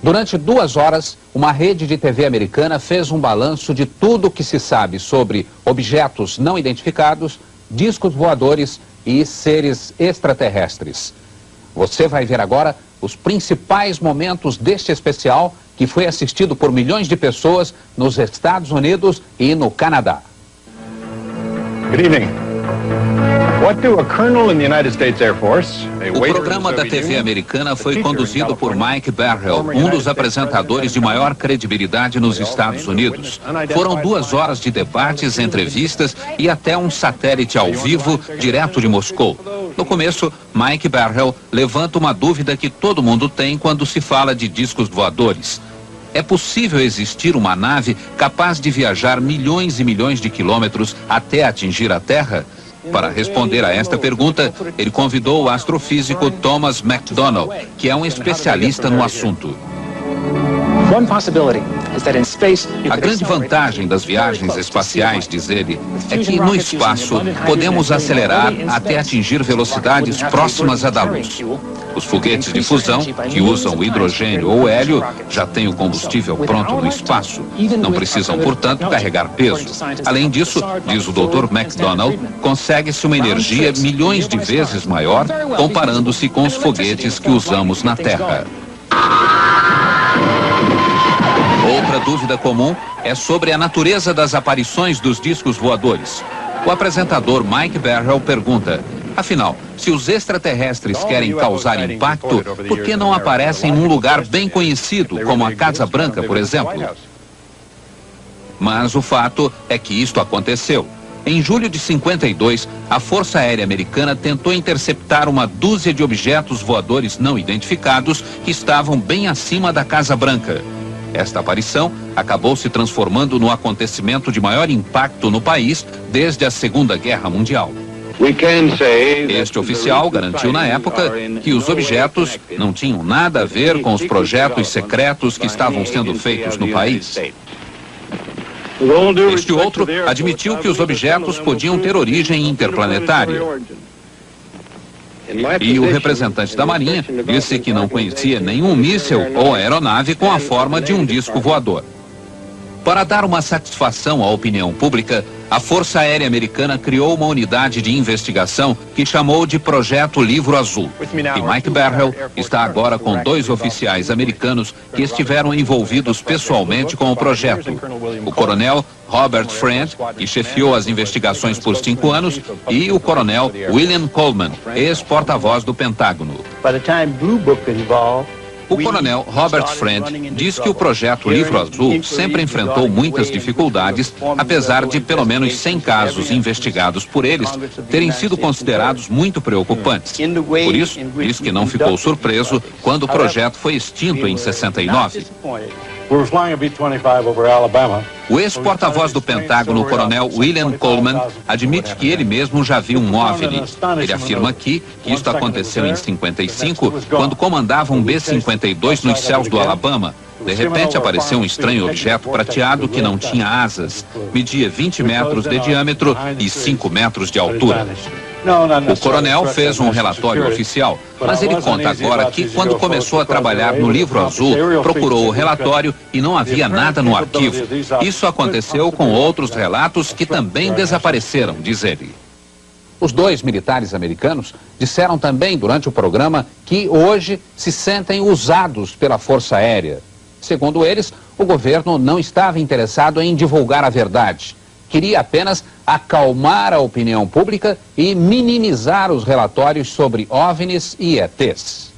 Durante 2 horas, uma rede de TV americana fez um balanço de tudo o que se sabe sobre objetos não identificados, discos voadores e seres extraterrestres. Você vai ver agora os principais momentos deste especial que foi assistido por milhões de pessoas nos Estados Unidos e no Canadá. Good evening. What do a colonel in the United States Air Force, O programa da TV americana foi conduzido por Mike Barrell, um dos apresentadores de maior credibilidade nos Estados Unidos. Foram 2 horas de debates, entrevistas e até um satélite ao vivo, direto de Moscou. No começo, Mike Barrell levanta uma dúvida que todo mundo tem quando se fala de discos voadores. É possível existir uma nave capaz de viajar milhões e milhões de quilômetros até atingir a Terra? Para responder a esta pergunta, ele convidou o astrofísico Thomas McDonald, que é um especialista no assunto. A grande vantagem das viagens espaciais, diz ele, é que no espaço podemos acelerar até atingir velocidades próximas à da luz. Os foguetes de fusão, que usam hidrogênio ou hélio, já têm o combustível pronto no espaço. Não precisam, portanto, carregar peso. Além disso, diz o Dr. McDonald, consegue-se uma energia milhões de vezes maior comparando-se com os foguetes que usamos na Terra. Outra dúvida comum é sobre a natureza das aparições dos discos voadores. O apresentador Mike Barrell pergunta: afinal, se os extraterrestres querem causar impacto, por que não aparecem num lugar bem conhecido, como a Casa Branca, por exemplo? Mas o fato é que isto aconteceu. Em julho de 52, a Força Aérea Americana tentou interceptar uma dúzia de objetos voadores não identificados que estavam bem acima da Casa Branca. Esta aparição acabou se transformando no acontecimento de maior impacto no país desde a Segunda Guerra Mundial. Este oficial garantiu na época que os objetos não tinham nada a ver com os projetos secretos que estavam sendo feitos no país. Este outro admitiu que os objetos podiam ter origem interplanetária. E o representante da Marinha disse que não conhecia nenhum míssil ou aeronave com a forma de um disco voador. Para dar uma satisfação à opinião pública, a Força Aérea Americana criou uma unidade de investigação que chamou de Projeto Livro Azul. E Mike Barrell está agora com 2 oficiais americanos que estiveram envolvidos pessoalmente com o projeto. O coronel Robert Friend, que chefiou as investigações por 5 anos, e o coronel William Coleman, ex-porta-voz do Pentágono. O coronel Robert Friend diz que o projeto Livro Azul sempre enfrentou muitas dificuldades, apesar de pelo menos 100 casos investigados por eles terem sido considerados muito preocupantes. Por isso, diz que não ficou surpreso quando o projeto foi extinto em 69. O ex-porta-voz do Pentágono, o coronel William Coleman, admite que ele mesmo já viu um OVNI. Ele afirma aqui que isto aconteceu em 55, quando comandava um B-52 nos céus do Alabama. De repente apareceu um estranho objeto prateado que não tinha asas, media 20 metros de diâmetro e 5 metros de altura. O coronel fez um relatório oficial, mas ele conta agora que quando começou a trabalhar no Livro Azul, procurou o relatório e não havia nada no arquivo. Isso aconteceu com outros relatos que também desapareceram, diz ele. Os 2 militares americanos disseram também durante o programa que hoje se sentem usados pela Força Aérea. Segundo eles, o governo não estava interessado em divulgar a verdade. Queria apenas acalmar a opinião pública e minimizar os relatórios sobre OVNIs e ETs.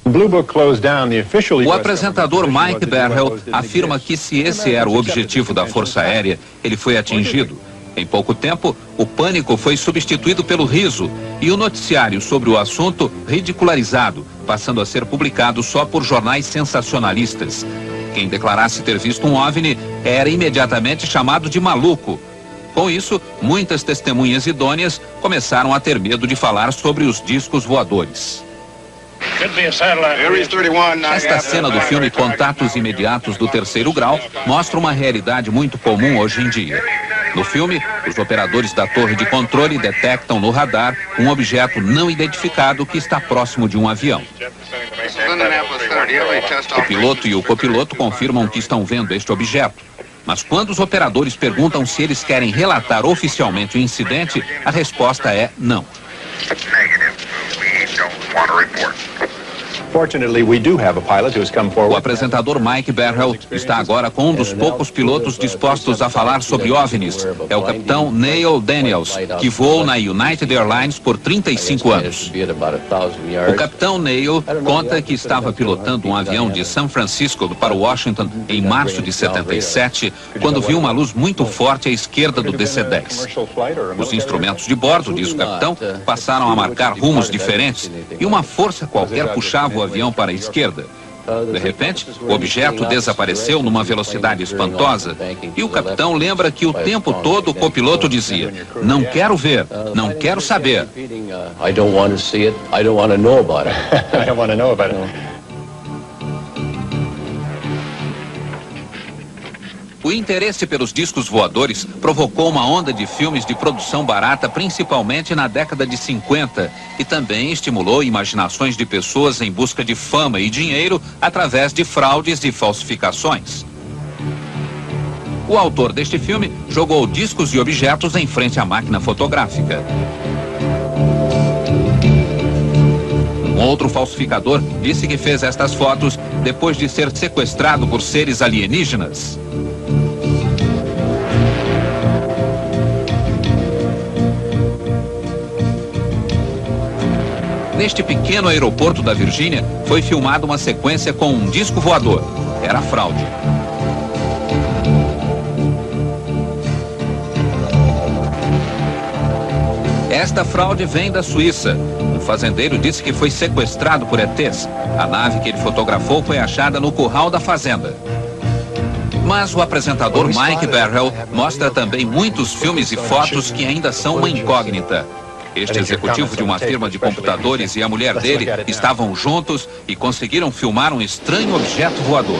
O apresentador Mike Barrell afirma que se esse era o objetivo da Força Aérea, ele foi atingido. Em pouco tempo, o pânico foi substituído pelo riso e o noticiário sobre o assunto ridicularizado, passando a ser publicado só por jornais sensacionalistas. Quem declarasse ter visto um OVNI era imediatamente chamado de maluco. Com isso, muitas testemunhas idôneas começaram a ter medo de falar sobre os discos voadores. Esta cena do filme Contatos Imediatos do Terceiro Grau mostra uma realidade muito comum hoje em dia. No filme, os operadores da torre de controle detectam no radar um objeto não identificado que está próximo de um avião. O piloto e o copiloto confirmam que estão vendo este objeto. Mas quando os operadores perguntam se eles querem relatar oficialmente o incidente, a resposta é não. O apresentador Mike Barrell está agora com um dos poucos pilotos dispostos a falar sobre OVNIs. É o capitão Neil Daniels, que voou na United Airlines por 35 anos. O capitão Neil conta que estava pilotando um avião de São Francisco para Washington em março de 77, quando viu uma luz muito forte à esquerda do DC-10. Os instrumentos de bordo, diz o capitão, passaram a marcar rumos diferentes e uma força qualquer puxava o avião para a esquerda. De repente, o objeto desapareceu numa velocidade espantosa e o capitão lembra que o tempo todo o copiloto dizia: não quero ver, não quero saber. O interesse pelos discos voadores provocou uma onda de filmes de produção barata, principalmente na década de 50, e também estimulou imaginações de pessoas em busca de fama e dinheiro através de fraudes e falsificações. O autor deste filme jogou discos e objetos em frente à máquina fotográfica. Um outro falsificador disse que fez estas fotos depois de ser sequestrado por seres alienígenas. Neste pequeno aeroporto da Virgínia, foi filmada uma sequência com um disco voador. Era fraude. Esta fraude vem da Suíça. Um fazendeiro disse que foi sequestrado por ETs. A nave que ele fotografou foi achada no curral da fazenda. Mas o apresentador Mike Barrell mostra também muitos filmes e fotos que ainda são uma incógnita. Este executivo de uma firma de computadores e a mulher dele estavam juntos e conseguiram filmar um estranho objeto voador.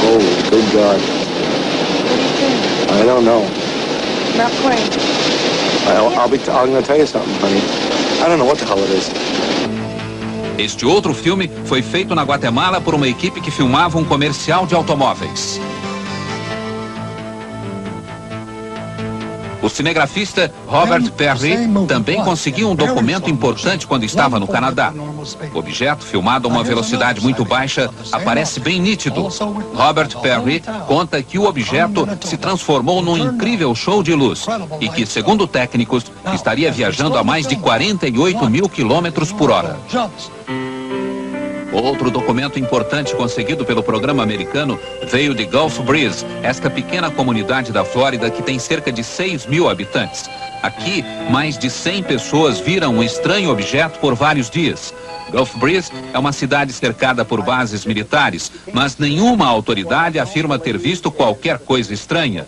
Oh, good God. I don't know. Not playing. I'm going to tell you something, honey. I don't know what the hell it is. Este outro filme foi feito na Guatemala por uma equipe que filmava um comercial de automóveis. O cinegrafista Robert Perry também conseguiu um documento importante quando estava no Canadá. O objeto, filmado a uma velocidade muito baixa, aparece bem nítido. Robert Perry conta que o objeto se transformou num incrível show de luz e que, segundo técnicos, estaria viajando a mais de 48 mil quilômetros por hora. Outro documento importante conseguido pelo programa americano veio de Gulf Breeze, esta pequena comunidade da Flórida que tem cerca de 6 mil habitantes. Aqui, mais de 100 pessoas viram um estranho objeto por vários dias. Gulf Breeze é uma cidade cercada por bases militares, mas nenhuma autoridade afirma ter visto qualquer coisa estranha.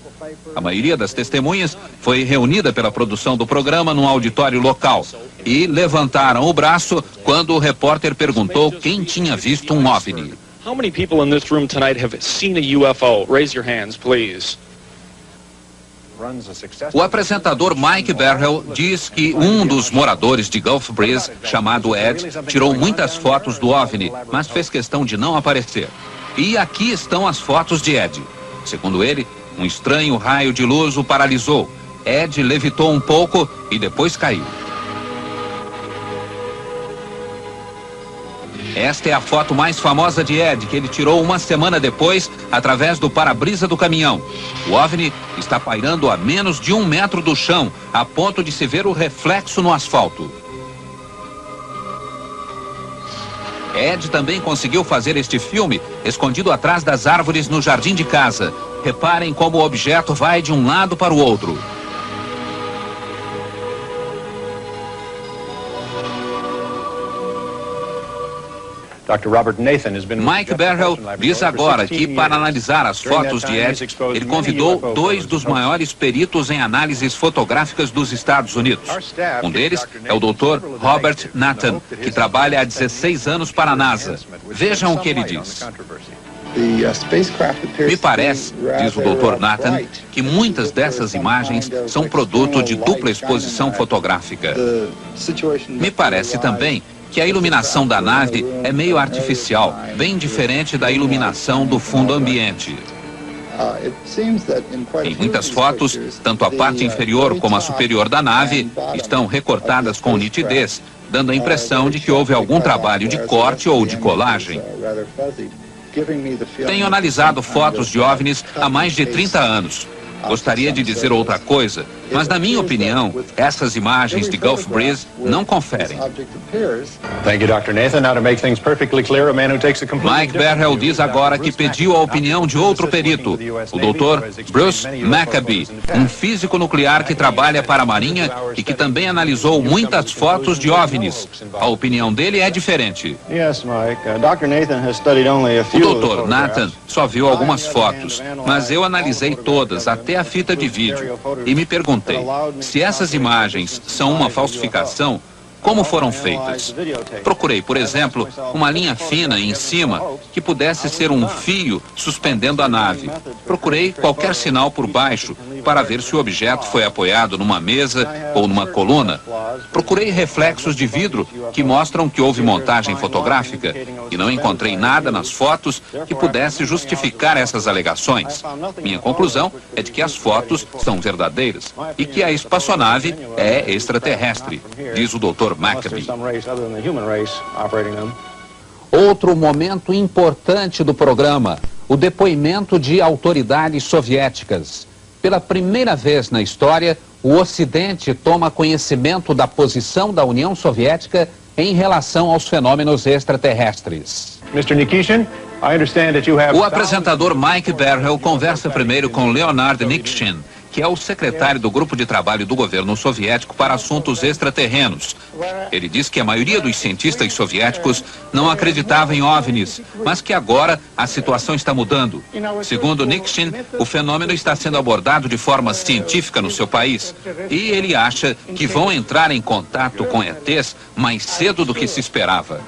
A maioria das testemunhas foi reunida pela produção do programa num auditório local e levantaram o braço quando o repórter perguntou quem tinha visto um OVNI. How many people in this room tonight have seen a UFO? Raise your hands, please. O apresentador Mike Barrell diz que um dos moradores de Gulf Breeze, chamado Ed, tirou muitas fotos do OVNI, mas fez questão de não aparecer. E aqui estão as fotos de Ed. Segundo ele, um estranho raio de luz o paralisou. Ed levitou um pouco e depois caiu. Esta é a foto mais famosa de Ed, que ele tirou uma semana depois, através do para-brisa do caminhão. O OVNI está pairando a menos de 1 metro do chão, a ponto de se ver o reflexo no asfalto. Ed também conseguiu fazer este filme, escondido atrás das árvores no jardim de casa. Reparem como o objeto vai de um lado para o outro. Mike Barrell diz agora que, para analisar as fotos de Ed, ele convidou 2 dos maiores peritos em análises fotográficas dos Estados Unidos. Um deles é o Dr. Robert Nathan, que trabalha há 16 anos para a NASA. Vejam o que ele diz. Me parece, diz o Dr. Nathan, que muitas dessas imagens são produto de dupla exposição fotográfica. Me parece também que a iluminação da nave é meio artificial, bem diferente da iluminação do fundo ambiente. Em muitas fotos, tanto a parte inferior como a superior da nave estão recortadas com nitidez, dando a impressão de que houve algum trabalho de corte ou de colagem. Tenho analisado fotos de OVNIs há mais de 30 anos. Gostaria de dizer outra coisa, mas na minha opinião, essas imagens de Gulf Breeze não conferem. Mike Berhel diz agora que pediu a opinião de outro perito, o Dr. Bruce Maccabee, um físico nuclear que trabalha para a Marinha e que também analisou muitas fotos de OVNIs. A opinião dele é diferente. O Dr. Nathan só viu algumas fotos, mas eu analisei todas, até a fita de vídeo, e me perguntei, se essas imagens são uma falsificação, como foram feitas? Procurei, por exemplo, uma linha fina em cima que pudesse ser um fio suspendendo a nave. Procurei qualquer sinal por baixo para ver se o objeto foi apoiado numa mesa ou numa coluna. Procurei reflexos de vidro que mostram que houve montagem fotográfica e não encontrei nada nas fotos que pudesse justificar essas alegações. Minha conclusão é de que as fotos são verdadeiras e que a espaçonave é extraterrestre, diz o Dr. Maccabee. Outro momento importante do programa, o depoimento de autoridades soviéticas. Pela primeira vez na história, o Ocidente toma conhecimento da posição da União Soviética em relação aos fenômenos extraterrestres. Mr. Nikishin, I understand that you have... O apresentador Mike Berhel conversa primeiro com Leonard Nikishin, que é o secretário do grupo de trabalho do governo soviético para assuntos extraterrenos. Ele diz que a maioria dos cientistas soviéticos não acreditava em OVNIs, mas que agora a situação está mudando. Segundo Nikishin, o fenômeno está sendo abordado de forma científica no seu país, e ele acha que vão entrar em contato com ETs mais cedo do que se esperava.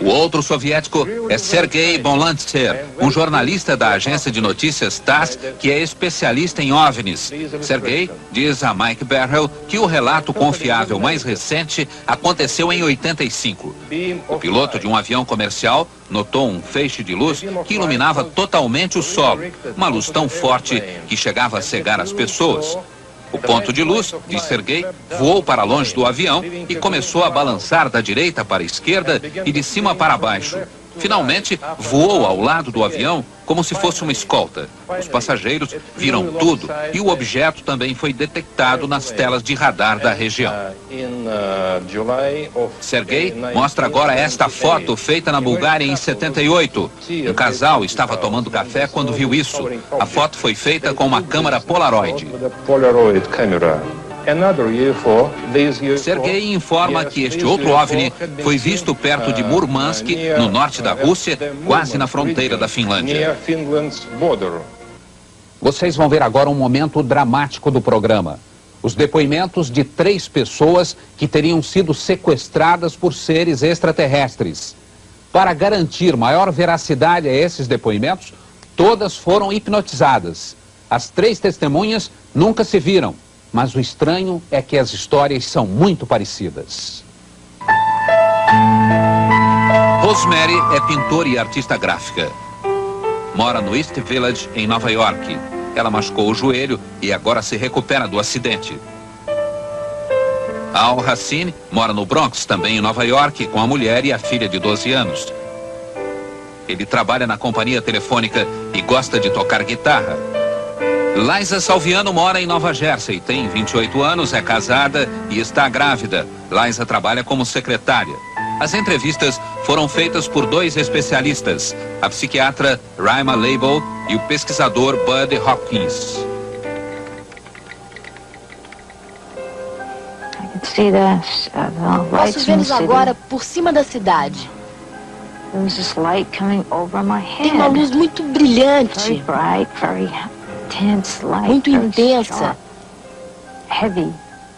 O outro soviético é Sergei Bonlantsev, um jornalista da agência de notícias TASS, que é especialista em OVNIs. Sergei diz a Mike Berhel que o relato confiável mais recente aconteceu em 85. O piloto de um avião comercial notou um feixe de luz que iluminava totalmente o solo, uma luz tão forte que chegava a cegar as pessoas. O ponto de luz, diz Sergei, voou para longe do avião e começou a balançar da direita para a esquerda e de cima para baixo. Finalmente, voou ao lado do avião como se fosse uma escolta. Os passageiros viram tudo e o objeto também foi detectado nas telas de radar da região. Sergei mostra agora esta foto feita na Bulgária em 78. Um casal estava tomando café quando viu isso. A foto foi feita com uma câmera Polaroid. Sergei informa que este outro OVNI foi visto perto de Murmansk, no norte da Rússia, quase na fronteira da Finlândia. Vocês vão ver agora um momento dramático do programa. Os depoimentos de 3 pessoas que teriam sido sequestradas por seres extraterrestres. Para garantir maior veracidade a esses depoimentos, todas foram hipnotizadas. As 3 testemunhas nunca se viram. Mas o estranho é que as histórias são muito parecidas. Rosemary é pintora e artista gráfica. Mora no East Village, em Nova York. Ela machucou o joelho e agora se recupera do acidente. Al Hassine mora no Bronx, também em Nova York, com a mulher e a filha de 12 anos. Ele trabalha na companhia telefônica e gosta de tocar guitarra. Liza Salviano mora em Nova Jersey, tem 28 anos, é casada e está grávida. Liza trabalha como secretária. As entrevistas foram feitas por 2 especialistas, a psiquiatra Raima Leibel e o pesquisador Bud Hopkins. Posso vê-los agora por cima da cidade. Tem uma luz muito brilhante. Muito intensa.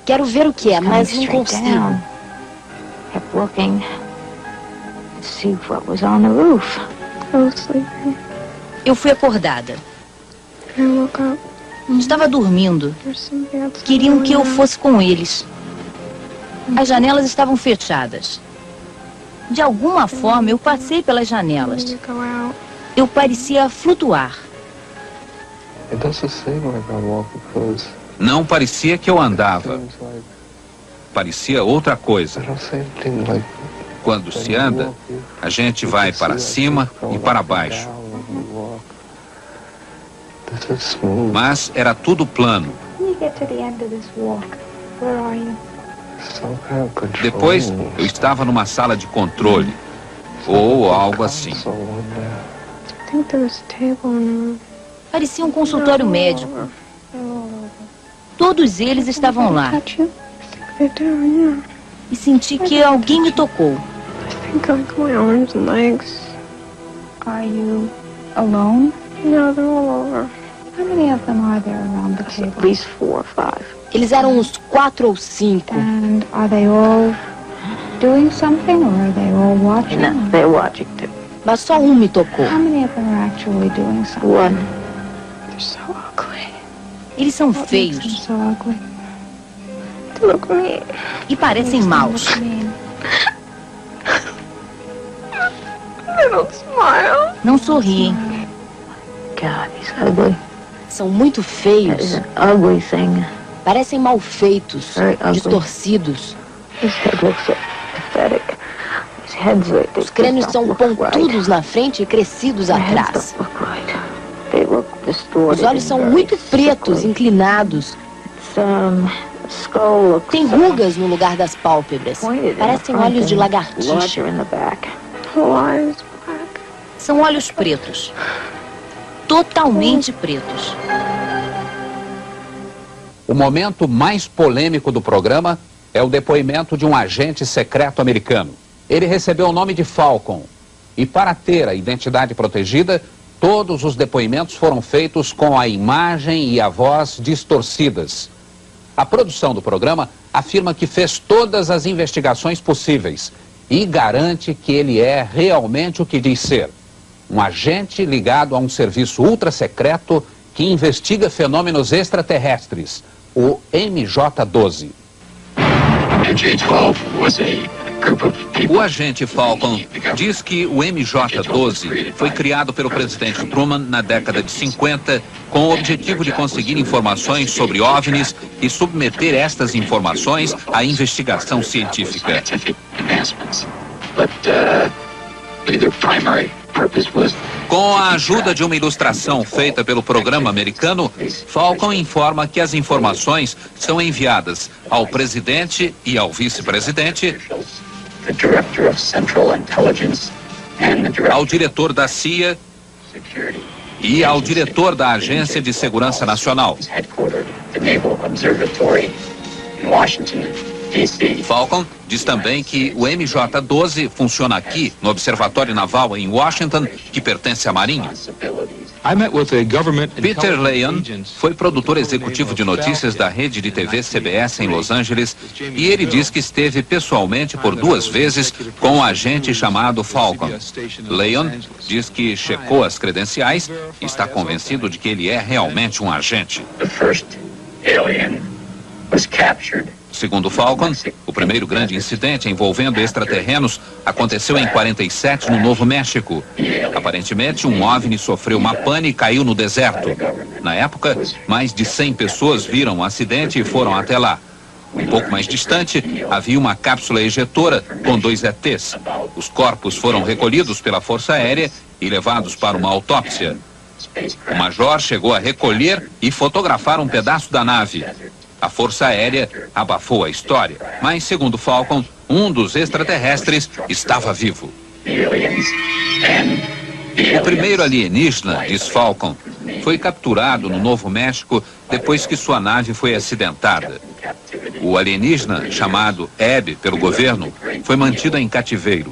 Quero ver o que é, mas não consigo. Eu fui acordada. Estava dormindo. Queriam que eu fosse com eles. As janelas estavam fechadas. De alguma forma, eu passei pelas janelas. Eu parecia flutuar. Não parecia que eu andava. Parecia outra coisa. Quando se anda, a gente vai para cima e para baixo. Mas era tudo plano. Depois, eu estava numa sala de controle, ou algo assim. Parecia um consultório médico. Todos eles estavam lá. E senti que alguém me tocou. Are you alone? No, they're all over. How many of them are there around the table? At least 4 or 5. Eles eram uns 4 ou 5. And are they all doing something or are they all watching? No, they're watching too. Mas só um me tocou. How many of them are actually doing something? 1. They're so ugly. Eles são What makes them feios so ugly? They look mean. e parecem maus. They don't smile. Não sorriem. God, he's ugly. São muito That is feios. an ugly thing. Parecem mal feitos, Very ugly. distorcidos. His head looks so pathetic. His head's like Os crânios são pontudos na frente e crescidos atrás. They look distorted. Os olhos são and very muito pretos, sickly. inclinados. Skull looks Tem rugas no lugar das pálpebras. pointed in the Parecem front olhos de and lagartixa. larger in the back. Whole eyes black. São olhos pretos. Totalmente pretos. O momento mais polêmico do programa é o depoimento de um agente secreto americano. Ele recebeu o nome de Falcon. E para ter a identidade protegida, todos os depoimentos foram feitos com a imagem e a voz distorcidas. A produção do programa afirma que fez todas as investigações possíveis e garante que ele é realmente o que diz ser. Um agente ligado a um serviço ultra-secreto que investiga fenômenos extraterrestres, o MJ-12. O agente Falcon diz que o MJ-12 foi criado pelo presidente Truman na década de 50 com o objetivo de conseguir informações sobre OVNIs e submeter estas informações à investigação científica. Com a ajuda de uma ilustração feita pelo programa americano, Falcon informa que as informações são enviadas ao presidente e ao vice-presidente, ao diretor da CIA e ao diretor da Agência de Segurança Nacional. Falcon diz também que o MJ-12 funciona aqui, no Observatório Naval em Washington, que pertence à Marinha. Peter Leon foi produtor executivo de notícias da rede de TV CBS em Los Angeles e ele diz que esteve pessoalmente por 2 vezes com um agente chamado Falcon. Leon diz que checou as credenciais e está convencido de que ele é realmente um agente. Segundo Falcon, o primeiro grande incidente envolvendo extraterrenos aconteceu em 47 no Novo México. Aparentemente, um OVNI sofreu uma pane e caiu no deserto. Na época, mais de 100 pessoas viram o acidente e foram até lá. Um pouco mais distante, havia uma cápsula ejetora com 2 ETs. Os corpos foram recolhidos pela Força Aérea e levados para uma autópsia. O major chegou a recolher e fotografar um pedaço da nave. A Força Aérea abafou a história, mas, segundo Falcon, um dos extraterrestres estava vivo. O primeiro alienígena, diz Falcon, foi capturado no Novo México depois que sua nave foi acidentada. O alienígena, chamado Ebb pelo governo, foi mantido em cativeiro.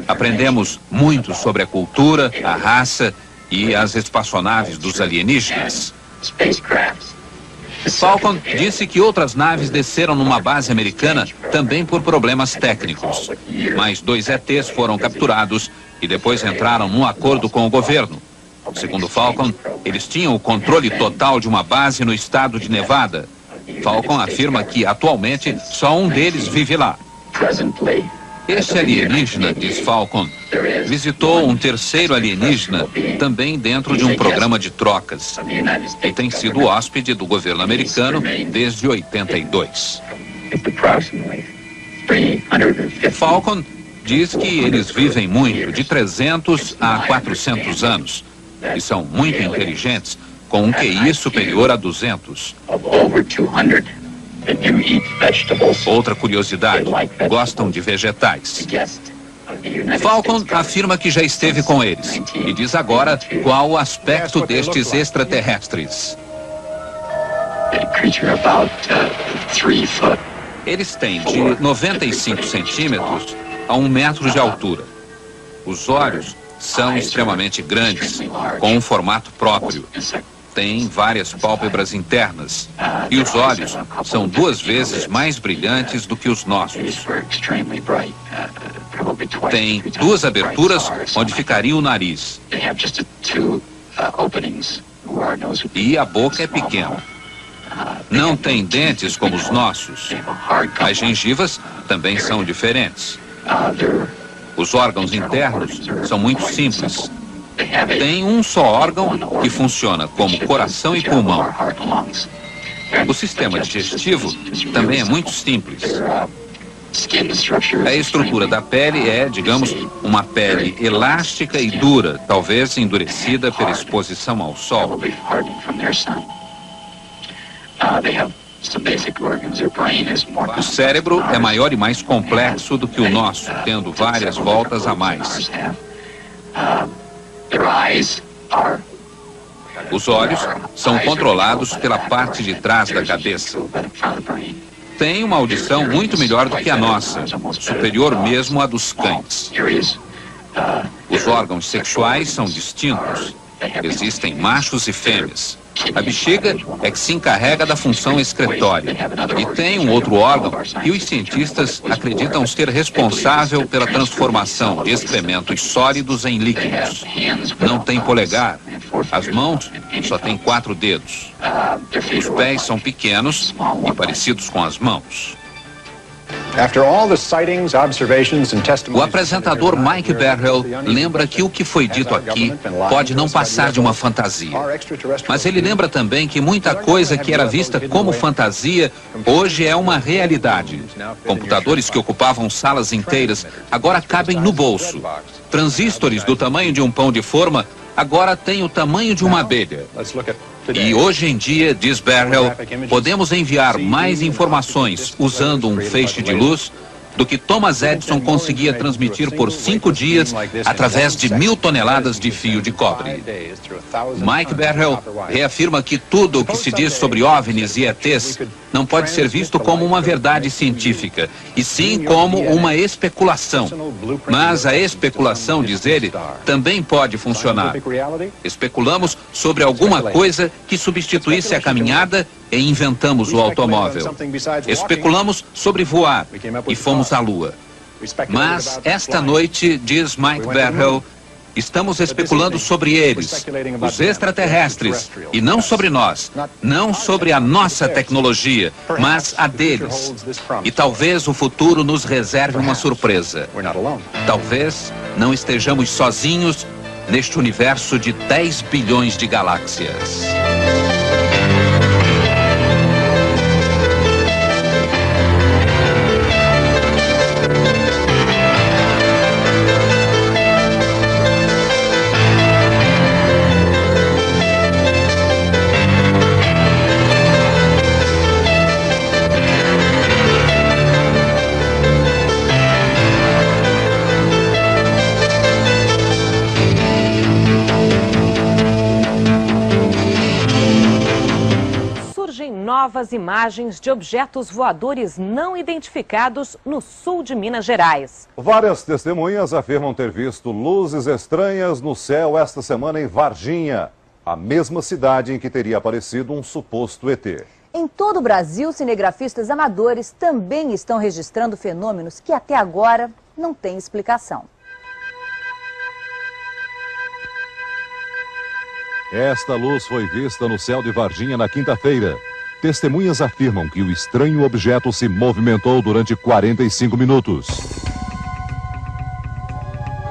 Aprendemos muito sobre a cultura, a raça e as espaçonaves dos alienígenas. Falcon disse que outras naves desceram numa base americana também por problemas técnicos. Mais 2 ETs foram capturados e depois entraram num acordo com o governo. Segundo Falcon, eles tinham o controle total de uma base no estado de Nevada. Falcon afirma que, atualmente, só um deles vive lá. Este alienígena, diz Falcon, visitou um terceiro alienígena também dentro de um programa de trocas e tem sido hóspede do governo americano desde 82. Falcon diz que eles vivem muito, de 300 a 400 anos, e são muito inteligentes, com um QI superior a 200. Outra curiosidade, gostam de vegetais. Falcon afirma que já esteve com eles e diz agora qual o aspecto destes extraterrestres. Eles têm de 95 centímetros a 1 metro de altura. Os olhos são extremamente grandes, com um formato próprio. Têm várias pálpebras internas e os olhos são 2 vezes mais brilhantes do que os nossos. Tem 2 aberturas onde ficaria o nariz. E a boca é pequena. Não tem dentes como os nossos. As gengivas também são diferentes. Os órgãos internos são muito simples. Tem um só órgão que funciona como coração e pulmão. O sistema digestivo também é muito simples. A estrutura da pele é, digamos, uma pele elástica e dura, talvez endurecida pela exposição ao sol. O cérebro é maior e mais complexo do que o nosso, tendo várias voltas a mais. Os olhos são controlados pela parte de trás da cabeça. Tem uma audição muito melhor do que a nossa, superior mesmo à dos cães. Os órgãos sexuais são distintos. Existem machos e fêmeas. A bexiga é que se encarrega da função excretória. E tem um outro órgão que os cientistas acreditam ser responsável pela transformação de excrementos sólidos em líquidos. Não tem polegar. As mãos só têm 4 dedos. Os pés são pequenos e parecidos com as mãos. O apresentador Mike Berhel lembra que o que foi dito aqui pode não passar de uma fantasia. Mas ele lembra também que muita coisa que era vista como fantasia hoje é uma realidade. Computadores que ocupavam salas inteiras agora cabem no bolso. Transistores do tamanho de um pão de forma agora têm o tamanho de uma abelha. E hoje em dia, diz Berhel, podemos enviar mais informações usando um feixe de luz do que Thomas Edison conseguia transmitir por 5 dias através de 1000 toneladas de fio de cobre. Mike Berhel reafirma que tudo o que se diz sobre OVNIs e ETs não pode ser visto como uma verdade científica, e sim como uma especulação. Mas a especulação, diz ele, também pode funcionar. Especulamos sobre alguma coisa que substituísse a caminhada e inventamos o automóvel. Especulamos sobre voar e fomos à Lua. Mas esta noite, diz Mike Berhel, estamos especulando sobre eles, os extraterrestres, e não sobre nós, não sobre a nossa tecnologia, mas a deles. E talvez o futuro nos reserve uma surpresa. Talvez não estejamos sozinhos neste universo de 10 bilhões de galáxias. Novas imagens de objetos voadores não identificados no sul de Minas Gerais. Várias testemunhas afirmam ter visto luzes estranhas no céu esta semana em Varginha, a mesma cidade em que teria aparecido um suposto ET. Em todo o Brasil, cinegrafistas amadores também estão registrando fenômenos que até agora não têm explicação. Esta luz foi vista no céu de Varginha na quinta-feira. Testemunhas afirmam que o estranho objeto se movimentou durante 45 minutos.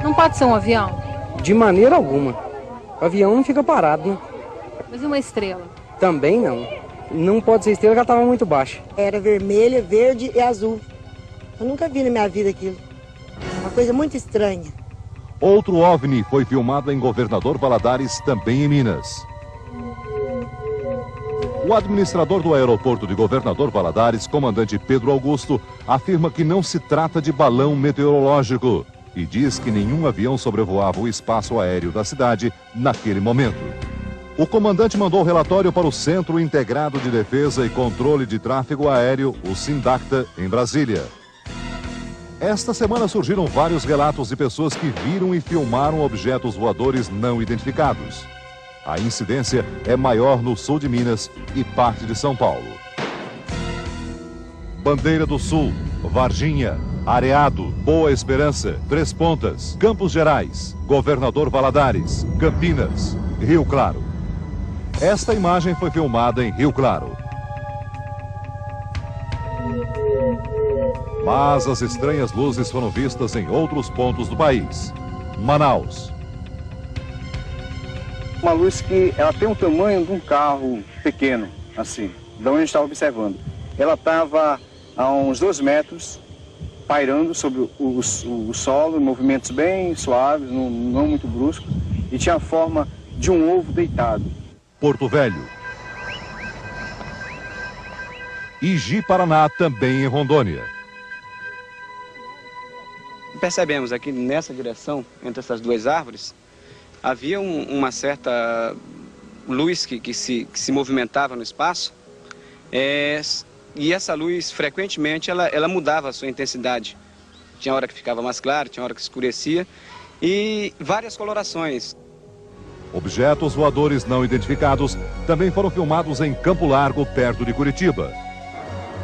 Não pode ser um avião? De maneira alguma. O avião não fica parado, né? Mas e uma estrela? Também não. Não pode ser estrela, porque ela estava muito baixa. Era vermelha, verde e azul. Eu nunca vi na minha vida aquilo. Uma coisa muito estranha. Outro OVNI foi filmado em Governador Valadares, também em Minas. O administrador do aeroporto de Governador Valadares, comandante Pedro Augusto, afirma que não se trata de balão meteorológico e diz que nenhum avião sobrevoava o espaço aéreo da cidade naquele momento. O comandante mandou o relatório para o Centro Integrado de Defesa e Controle de Tráfego Aéreo, o SINDACTA, em Brasília. Esta semana surgiram vários relatos de pessoas que viram e filmaram objetos voadores não identificados. A incidência é maior no sul de Minas e parte de São Paulo. Bandeira do Sul, Varginha, Areado, Boa Esperança, Três Pontas, Campos Gerais, Governador Valadares, Campinas, Rio Claro. Esta imagem foi filmada em Rio Claro. Mas as estranhas luzes foram vistas em outros pontos do país. Manaus. Uma luz que ela tem o tamanho de um carro pequeno, assim, de onde a gente estava observando. Ela estava a uns 2 metros, pairando sobre o solo, movimentos bem suaves, não muito bruscos, e tinha a forma de um ovo deitado. Porto Velho. Igi, Paraná, também em Rondônia. Percebemos aqui nessa direção, entre essas duas árvores, havia uma certa luz que se movimentava no espaço, e essa luz, frequentemente, ela mudava a sua intensidade. Tinha hora que ficava mais clara, tinha hora que escurecia, e várias colorações. Objetos voadores não identificados também foram filmados em Campo Largo, perto de Curitiba.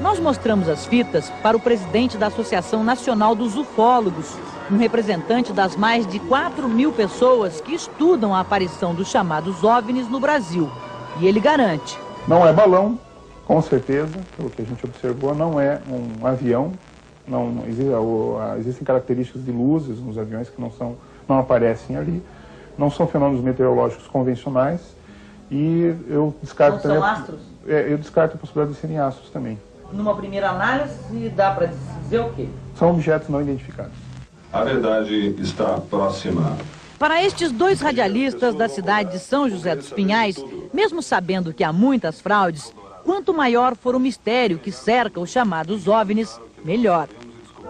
Nós mostramos as fitas para o presidente da Associação Nacional dos Ufólogos, um representante das mais de 4.000 pessoas que estudam a aparição dos chamados OVNIs no Brasil. E ele garante: não é balão, com certeza, pelo que a gente observou, não é um avião. Não, existem características de luzes nos aviões que não aparecem ali. Não são fenômenos meteorológicos convencionais. E eu descarto também. Não são astros? Eu descarto a possibilidade de serem astros também. Numa primeira análise, dá para dizer o quê? São objetos não identificados. A verdade está próxima. Para estes dois radialistas da cidade de São José dos Pinhais, mesmo sabendo que há muitas fraudes, quanto maior for o mistério que cerca os chamados OVNIs, melhor.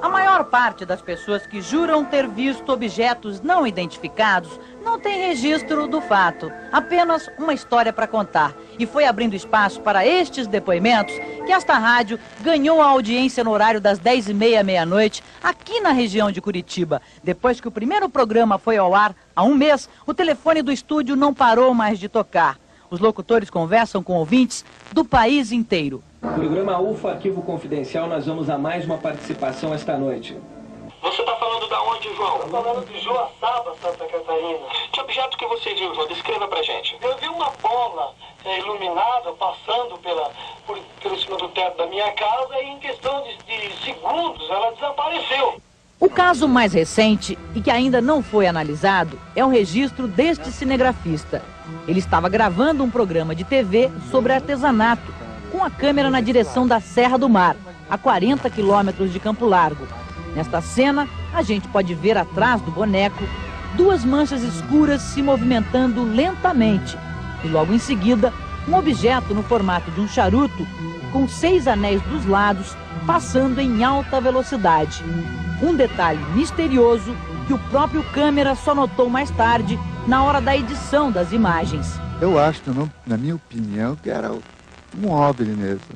A maior parte das pessoas que juram ter visto objetos não identificados não tem registro do fato, apenas uma história para contar. E foi abrindo espaço para estes depoimentos que esta rádio ganhou a audiência no horário das 10h30 à meia-noite, aqui na região de Curitiba. Depois que o primeiro programa foi ao ar, há um mês, o telefone do estúdio não parou mais de tocar. Os locutores conversam com ouvintes do país inteiro. Programa UFO Arquivo Confidencial, nós vamos a mais uma participação esta noite. Você está falando da onde, João? Estou falando de Joaçaba, Santa Catarina. Que objeto que você viu, João? Descreva pra gente. Eu vi uma bola iluminada passando por cima do teto da minha casa e em questão de segundos ela desapareceu. O caso mais recente e que ainda não foi analisado é o registro deste cinegrafista. Ele estava gravando um programa de TV sobre artesanato, com a câmera na direção da Serra do Mar, a 40 quilômetros de Campo Largo. Nesta cena, a gente pode ver atrás do boneco 2 manchas escuras se movimentando lentamente. E logo em seguida, um objeto no formato de um charuto, com 6 anéis dos lados, passando em alta velocidade. Um detalhe misterioso que o próprio câmera só notou mais tarde, na hora da edição das imagens. Eu acho, na minha opinião, que era um OVNI mesmo.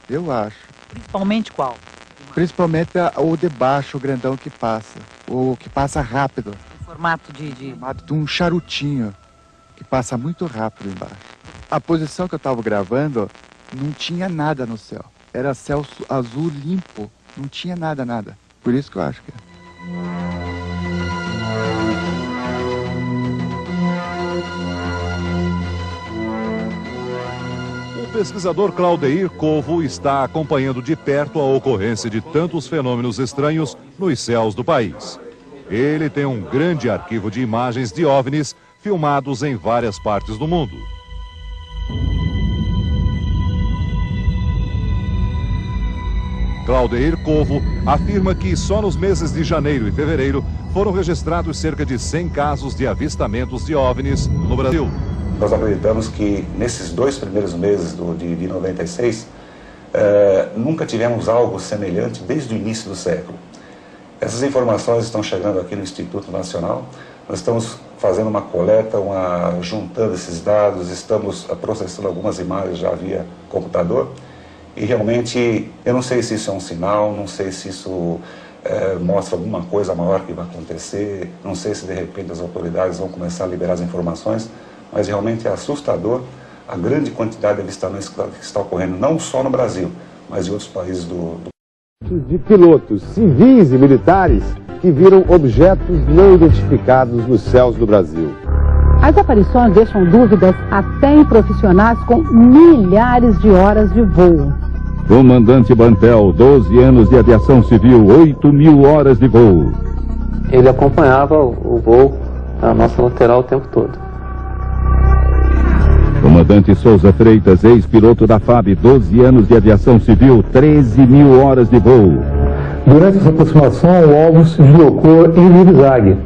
Eu acho. Principalmente qual? Principalmente o de baixo, o grandão que passa. O que passa rápido. O formato de formato de um charutinho, que passa muito rápido embaixo. A posição que eu estava gravando, não tinha nada no céu. Era céu azul limpo, não tinha nada. Por isso que eu acho que é. O pesquisador Claudeir Covo está acompanhando de perto a ocorrência de tantos fenômenos estranhos nos céus do país. Ele tem um grande arquivo de imagens de OVNIs filmados em várias partes do mundo. Claudeir Covo afirma que só nos meses de janeiro e fevereiro foram registrados cerca de 100 casos de avistamentos de OVNIs no Brasil. Nós acreditamos que nesses 2 primeiros meses de 96, nunca tivemos algo semelhante desde o início do século. Essas informações estão chegando aqui no Instituto Nacional. Nós estamos fazendo uma coleta, juntando esses dados, estamos processando algumas imagens já via computador. E realmente, eu não sei se isso é um sinal, não sei se isso mostra alguma coisa maior que vai acontecer, não sei se de repente as autoridades vão começar a liberar as informações, mas realmente é assustador a grande quantidade de avistamentos que está ocorrendo, não só no Brasil, mas em outros países de pilotos civis e militares que viram objetos não identificados nos céus do Brasil. As aparições deixam dúvidas até em profissionais com milhares de horas de voo. Comandante Bantel, 12 anos de aviação civil, 8.000 horas de voo. Ele acompanhava o voo na nossa lateral o tempo todo. Comandante Souza Freitas, ex-piloto da FAB, 12 anos de aviação civil, 13.000 horas de voo. Durante essa aproximação, o alvo se deslocou em zigue-zague.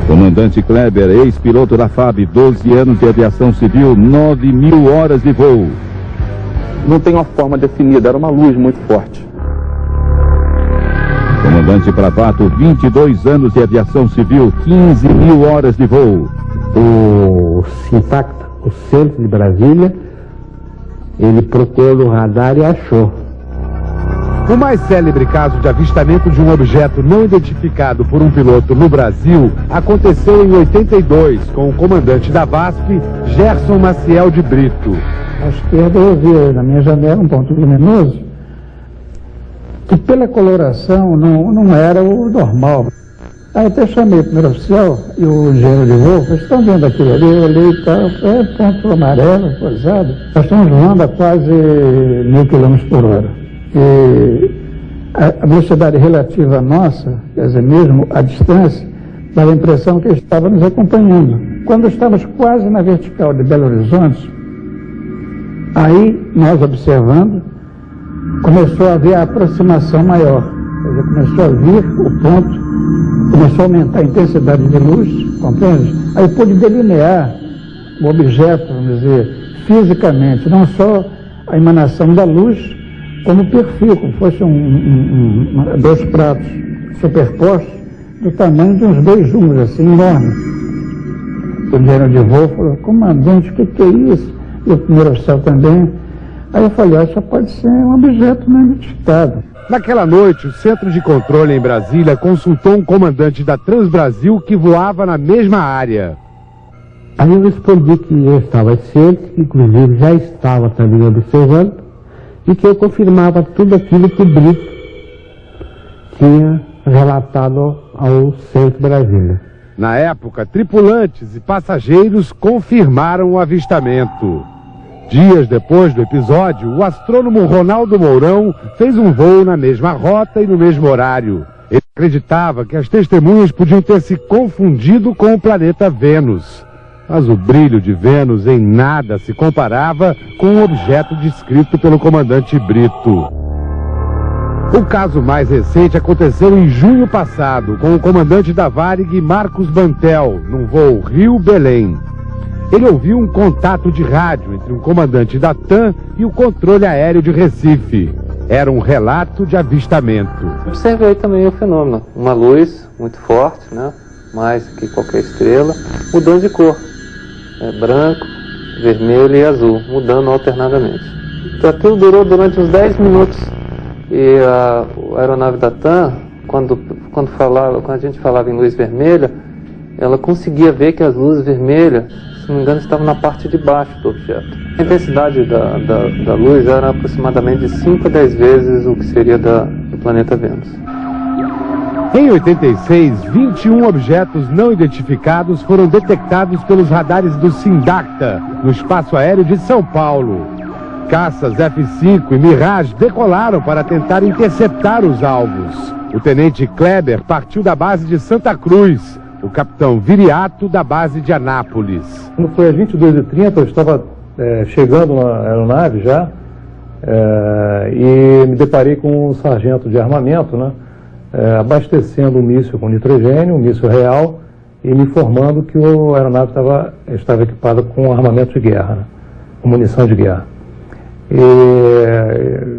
Comandante Kleber, ex-piloto da FAB, 12 anos de aviação civil, 9.000 horas de voo. Não tem uma forma definida, era uma luz muito forte. Comandante Bravato, 22 anos de aviação civil, 15.000 horas de voo. O Sintacta, o centro de Brasília, ele procurou no radar e achou. O mais célebre caso de avistamento de um objeto não identificado por um piloto no Brasil aconteceu em 82 com o comandante da VASP, Gerson Maciel de Brito. À esquerda eu vi na minha janela um ponto luminoso que pela coloração não era o normal. Aí até chamei o primeiro oficial e o engenheiro de voo, vocês estão vendo aquilo ali? Eu olhei e tal, ponto amarelo, coisado. Nós estamos voando a quase 1.000 km por hora. E a velocidade relativa nossa, quer dizer, mesmo a distância, dava a impressão que ele estava nos acompanhando. Quando estávamos quase na vertical de Belo Horizonte, aí nós observando, começou a haver a aproximação maior. Quer dizer, começou a vir o ponto, começou a aumentar a intensidade de luz, compreende? Aí pude delinear o objeto, vamos dizer, fisicamente, não só a emanação da luz, como o perfil, como fosse dois pratos superpostos, do tamanho de uns 2 jumos, assim, enormes. O engenheiro de voo falou, comandante, o que é isso? E o primeiro oficial também. Aí eu falei, só pode ser um objeto não identificado. Naquela noite, o Centro de Controle em Brasília consultou um comandante da Transbrasil que voava na mesma área. Aí eu respondi que eu estava ciente, que inclusive já estava também observando, e que eu confirmava tudo aquilo que o Brito tinha relatado ao Centro Brasília. Na época, tripulantes e passageiros confirmaram o avistamento. Dias depois do episódio, o astrônomo Ronaldo Mourão fez um voo na mesma rota e no mesmo horário. Ele acreditava que as testemunhas podiam ter se confundido com o planeta Vênus. Mas o brilho de Vênus em nada se comparava com o objeto descrito pelo comandante Brito. O caso mais recente aconteceu em junho passado, com o comandante da Varig, Marcos Bantel, num voo Rio-Belém. Ele ouviu um contato de rádio entre um comandante da TAM e o controle aéreo de Recife. Era um relato de avistamento. Observei também o fenômeno. Uma luz muito forte, né? Mais que qualquer estrela, mudando de cor. Branco, vermelho e azul, mudando alternadamente. Então aquilo durou durante uns 10 minutos. E a aeronave da TAM, quando a gente falava em luz vermelha, ela conseguia ver que as luzes vermelhas, se não me engano, estavam na parte de baixo do objeto. A intensidade da luz era aproximadamente de 5 a 10 vezes o que seria do planeta Vênus. Em 86, 21 objetos não identificados foram detectados pelos radares do Sindacta, no espaço aéreo de São Paulo. Caças F-5 e Mirage decolaram para tentar interceptar os alvos. O tenente Kleber partiu da base de Santa Cruz, o capitão Viriato da base de Anápolis. Quando foi às 22h30, eu estava chegando na aeronave já, e me deparei com um sargento de armamento, né, abastecendo o míssil com nitrogênio, um míssil real, e me informando que a aeronave estava equipada com armamento de guerra, né, com munição de guerra. E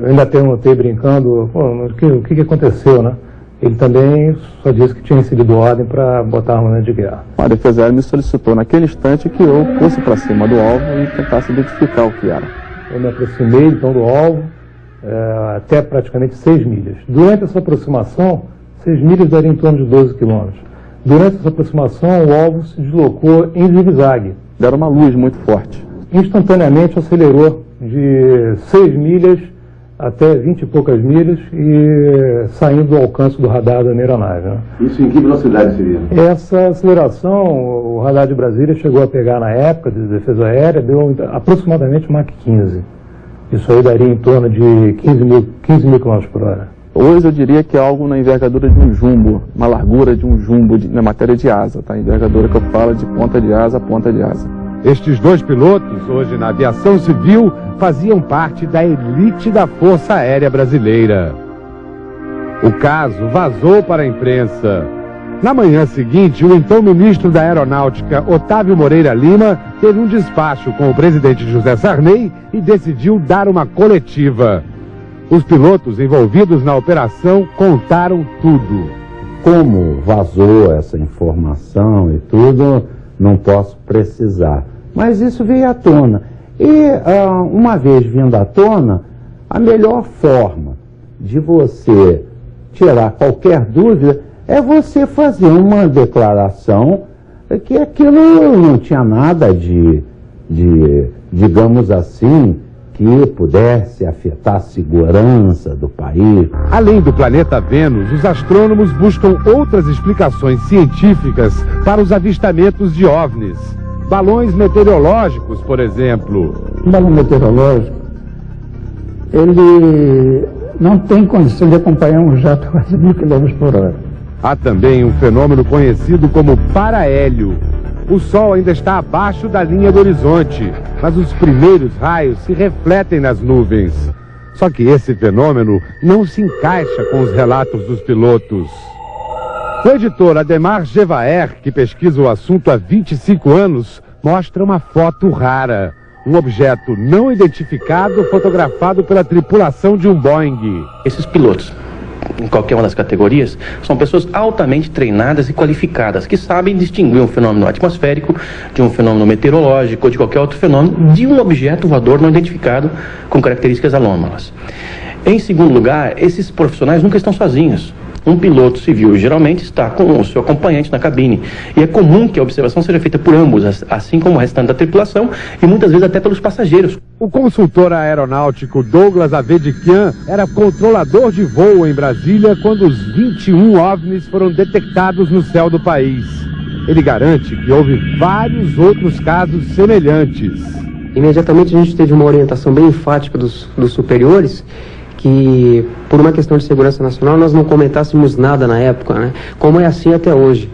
eu ainda perguntei brincando, o que aconteceu, né? Ele também só disse que tinha recebido ordem para botar armamento de guerra. A Defesa Aérea me solicitou naquele instante que eu fosse para cima do alvo e tentasse identificar o que era. Eu me aproximei então do alvo, até praticamente 6 milhas. Durante essa aproximação, 6 milhas daria em torno de 12 quilômetros. Durante essa aproximação, o alvo se deslocou em zigue-zague. Deram uma luz muito forte. Instantaneamente acelerou de 6 milhas até 20 e poucas milhas e saindo do alcance do radar da aeronave. Né? Isso em que velocidade seria? Essa aceleração, o radar de Brasília chegou a pegar na época de defesa aérea, deu aproximadamente Mach 15. Isso aí daria em torno de 15 mil km por hora. Hoje eu diria que é algo na envergadura de um jumbo, uma largura de um jumbo na matéria de asa, tá? A envergadura que eu falo de ponta de asa a ponta de asa. Estes dois pilotos, hoje na aviação civil, faziam parte da elite da Força Aérea Brasileira. O caso vazou para a imprensa. Na manhã seguinte, o então ministro da Aeronáutica, Otávio Moreira Lima, teve um despacho com o presidente José Sarney e decidiu dar uma coletiva. Os pilotos envolvidos na operação contaram tudo. Como vazou essa informação e tudo, não posso precisar. Mas isso veio à tona. E, uma vez vindo à tona, a melhor forma de você tirar qualquer dúvida é você fazer uma declaração que aquilo não tinha nada de digamos assim, que pudesse afetar a segurança do país. Além do planeta Vênus, os astrônomos buscam outras explicações científicas para os avistamentos de OVNIs. Balões meteorológicos, por exemplo. Um balão meteorológico, ele não tem condição de acompanhar um jato a quase 1000 km por hora. Há também um fenômeno conhecido como paraélio. O Sol ainda está abaixo da linha do horizonte, mas os primeiros raios se refletem nas nuvens. Só que esse fenômeno não se encaixa com os relatos dos pilotos. O editor Ademar Gevaer, que pesquisa o assunto há 25 anos, mostra uma foto rara. Um objeto não identificado fotografado pela tripulação de um Boeing. Esses pilotos, em qualquer uma das categorias, são pessoas altamente treinadas e qualificadas, que sabem distinguir um fenômeno atmosférico de um fenômeno meteorológico ou de qualquer outro fenômeno de um objeto voador não identificado com características anômalas. Em segundo lugar, esses profissionais nunca estão sozinhos. Um piloto civil geralmente está com o seu acompanhante na cabine. E é comum que a observação seja feita por ambos, assim como o restante da tripulação e muitas vezes até pelos passageiros. O consultor aeronáutico Douglas Avedikian era controlador de voo em Brasília quando os 21 OVNIs foram detectados no céu do país. Ele garante que houve vários outros casos semelhantes. Imediatamente a gente teve uma orientação bem enfática dos superiores, que por uma questão de segurança nacional nós não comentássemos nada na época, né? Como é assim até hoje.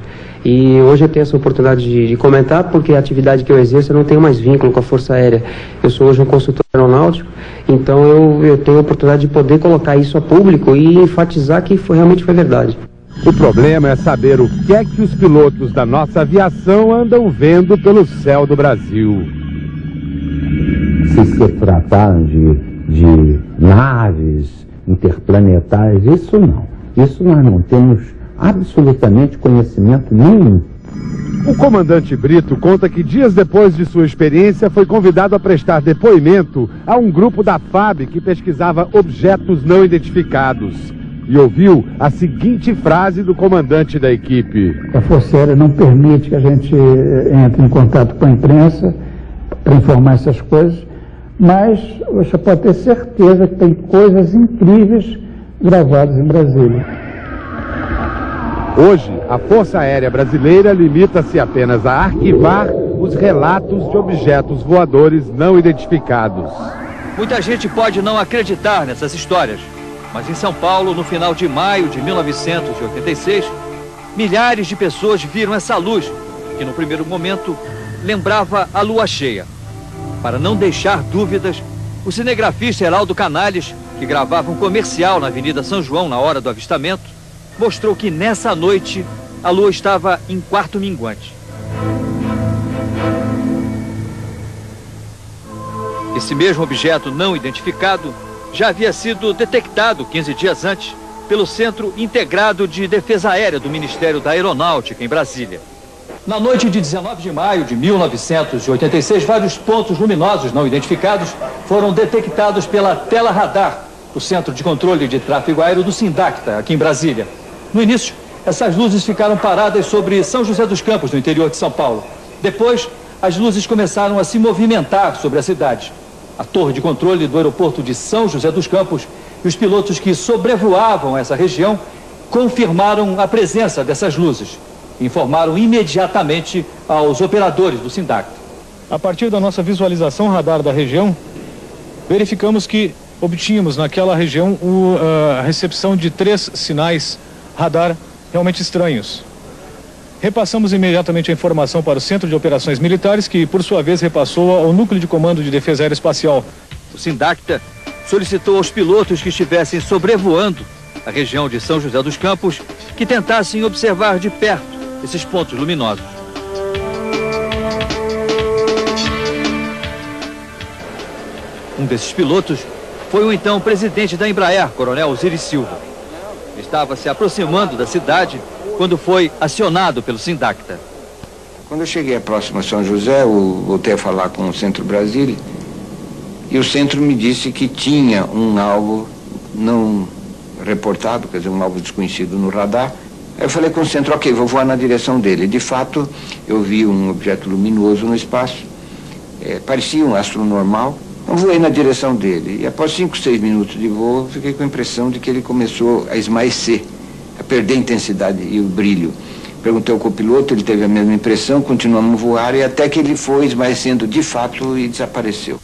E hoje eu tenho essa oportunidade de comentar, porque a atividade que eu exerço eu não tenho mais vínculo com a Força Aérea. Eu sou hoje um consultor aeronáutico, então eu tenho a oportunidade de poder colocar isso a público e enfatizar que realmente foi verdade. O problema é saber o que é que os pilotos da nossa aviação andam vendo pelo céu do Brasil. Se trataram de naves interplanetárias, isso não. Isso nós não temos absolutamente conhecimento nenhum. O comandante Brito conta que dias depois de sua experiência foi convidado a prestar depoimento a um grupo da FAB que pesquisava objetos não identificados. E ouviu a seguinte frase do comandante da equipe. A Força Aérea não permite que a gente entre em contato com a imprensa para informar essas coisas, mas você pode ter certeza que tem coisas incríveis gravadas em Brasília. Hoje, a Força Aérea Brasileira limita-se apenas a arquivar os relatos de objetos voadores não identificados. Muita gente pode não acreditar nessas histórias, mas em São Paulo, no final de maio de 1986, milhares de pessoas viram essa luz, que no primeiro momento lembrava a lua cheia. Para não deixar dúvidas, o cinegrafista Heraldo Canales, que gravava um comercial na Avenida São João na hora do avistamento, mostrou que nessa noite a lua estava em quarto minguante. Esse mesmo objeto não identificado já havia sido detectado 15 dias antes pelo Centro Integrado de Defesa Aérea do Ministério da Aeronáutica, em Brasília. Na noite de 19 de maio de 1986, vários pontos luminosos não identificados foram detectados pela tela radar do Centro de Controle de Tráfego Aéreo do Sindacta, aqui em Brasília. No início, essas luzes ficaram paradas sobre São José dos Campos, no interior de São Paulo. Depois, as luzes começaram a se movimentar sobre a cidade. A torre de controle do aeroporto de São José dos Campos e os pilotos que sobrevoavam essa região confirmaram a presença dessas luzes. Informaram imediatamente aos operadores do Sindacta. A partir da nossa visualização radar da região, verificamos que obtínhamos naquela região a recepção de 3 sinais radar realmente estranhos. Repassamos imediatamente a informação para o Centro de Operações Militares, que por sua vez repassou ao Núcleo de Comando de Defesa Aeroespacial. O Sindacta solicitou aos pilotos que estivessem sobrevoando a região de São José dos Campos que tentassem observar de perto esses pontos luminosos. Um desses pilotos foi o então presidente da Embraer, Coronel Osiris Silva. Estava se aproximando da cidade quando foi acionado pelo Sindacta. Quando eu cheguei próximo a São José, eu voltei a falar com o Centro Brasília e o Centro me disse que tinha um alvo não reportado, quer dizer, um alvo desconhecido no radar. Aí eu falei com o Centro, ok, vou voar na direção dele. De fato, eu vi um objeto luminoso no espaço, parecia um astro normal. Eu voei na direção dele e após 5, 6 minutos de voo, fiquei com a impressão de que ele começou a esmaecer, a perder a intensidade e o brilho. Perguntei ao copiloto, ele teve a mesma impressão, continuamos a voar e até que ele foi esmaecendo de fato e desapareceu.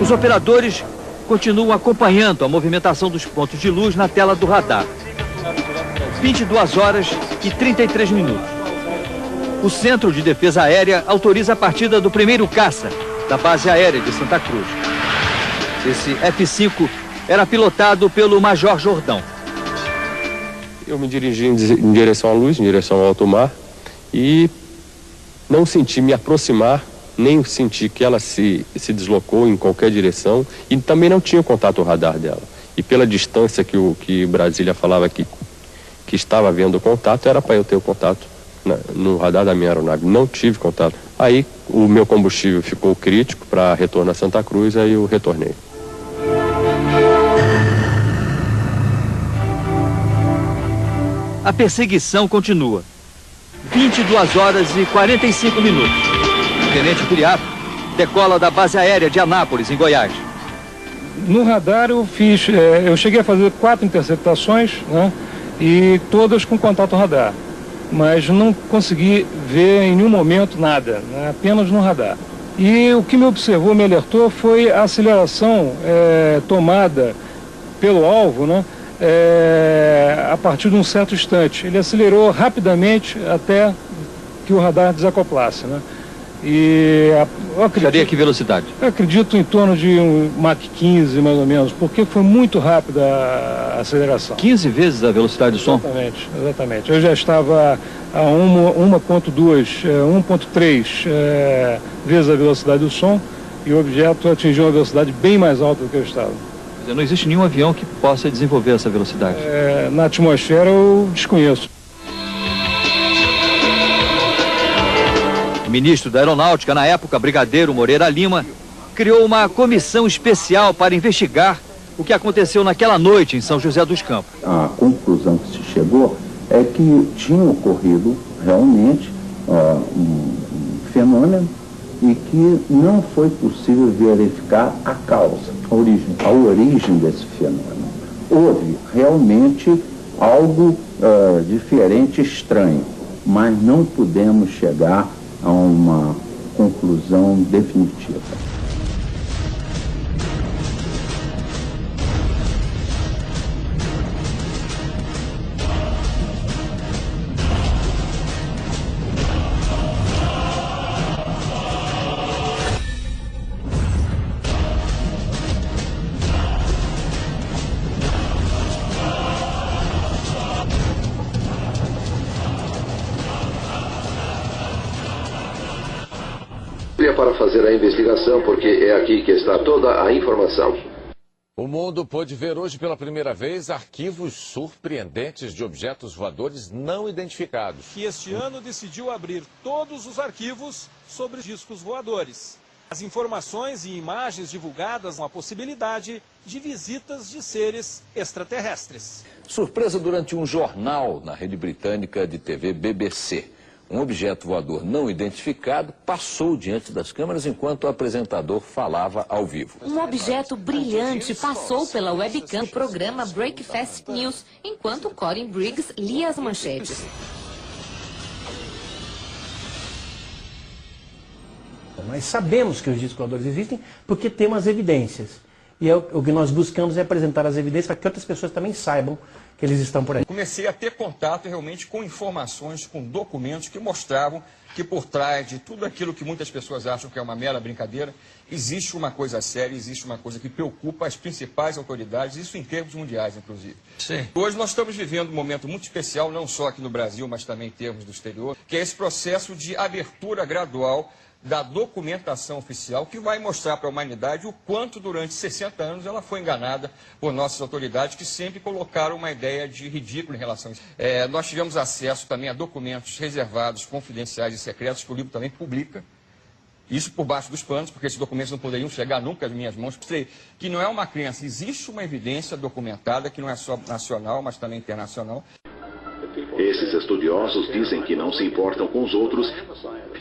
Os operadores continuam acompanhando a movimentação dos pontos de luz na tela do radar. 22 horas e 33 minutos. O Centro de Defesa Aérea autoriza a partida do primeiro caça da base aérea de Santa Cruz. Esse F-5 era pilotado pelo Major Jordão. Eu me dirigi em direção à luz, em direção ao alto mar, e não senti me aproximar, nem senti que ela se deslocou em qualquer direção, e também não tinha contato radar dela. E pela distância que Brasília falava que estava havendo contato, era para eu ter o contato no radar da minha aeronave. Não tive contato. Aí o meu combustível ficou crítico para retorno a Santa Cruz, aí eu retornei. A perseguição continua. 22 horas e 45 minutos. O tenente Curiato decola da base aérea de Anápolis, em Goiás. No radar eu cheguei a fazer 4 interceptações, né, e todas com contato radar. Mas não consegui ver em nenhum momento nada, né, apenas no radar. E o que me observou, me alertou, foi a aceleração tomada pelo alvo, né, a partir de um certo instante. Ele acelerou rapidamente até que o radar desacoplasse, né? E eu acredito, Chegaria a que velocidade? Eu acredito em torno de um Mach 15, mais ou menos, porque foi muito rápida a aceleração. 15 vezes a velocidade do som? Exatamente, exatamente. Eu já estava a 1.2, 1.3 vezes a velocidade do som e o objeto atingiu uma velocidade bem mais alta do que eu estava. Não existe nenhum avião que possa desenvolver essa velocidade? Na atmosfera eu desconheço. O ministro da Aeronáutica, na época, Brigadeiro Moreira Lima, criou uma comissão especial para investigar o que aconteceu naquela noite em São José dos Campos. A conclusão que se chegou é que tinha ocorrido realmente um fenômeno e que não foi possível verificar a causa, a origem desse fenômeno. houve realmente algo diferente, estranho, mas não pudemos chegar a uma conclusão definitiva. Para fazer a investigação, porque é aqui que está toda a informação. O mundo pôde ver hoje pela primeira vez arquivos surpreendentes de objetos voadores não identificados. Que este ano decidiu abrir todos os arquivos sobre discos voadores. As informações e imagens divulgadas com a possibilidade de visitas de seres extraterrestres. Surpresa durante um jornal na rede britânica de TV BBC. Um objeto voador não identificado passou diante das câmeras enquanto o apresentador falava ao vivo. Um objeto brilhante passou pela webcam do programa Breakfast News, enquanto Corin Briggs lia as manchetes. Nós sabemos que os discos voadores existem porque temos evidências. E o que nós buscamos é apresentar as evidências para que outras pessoas também saibam que eles estão por aí. Comecei a ter contato realmente com informações, com documentos que mostravam que por trás de tudo aquilo que muitas pessoas acham que é uma mera brincadeira, existe uma coisa séria, existe uma coisa que preocupa as principais autoridades, isso em termos mundiais, inclusive. Sim. Hoje nós estamos vivendo um momento muito especial, não só aqui no Brasil, mas também em termos do exterior, que é esse processo de abertura gradual da documentação oficial, que vai mostrar para a humanidade o quanto durante 60 anos ela foi enganada por nossas autoridades, que sempre colocaram uma ideia de ridículo em relação a isso. Nós tivemos acesso também a documentos reservados, confidenciais e secretos, que o livro também publica, isso por baixo dos panos, porque esses documentos não poderiam chegar nunca às minhas mãos, que não é uma crença, existe uma evidência documentada, que não é só nacional, mas também internacional. Esses estudiosos dizem que não se importam com os outros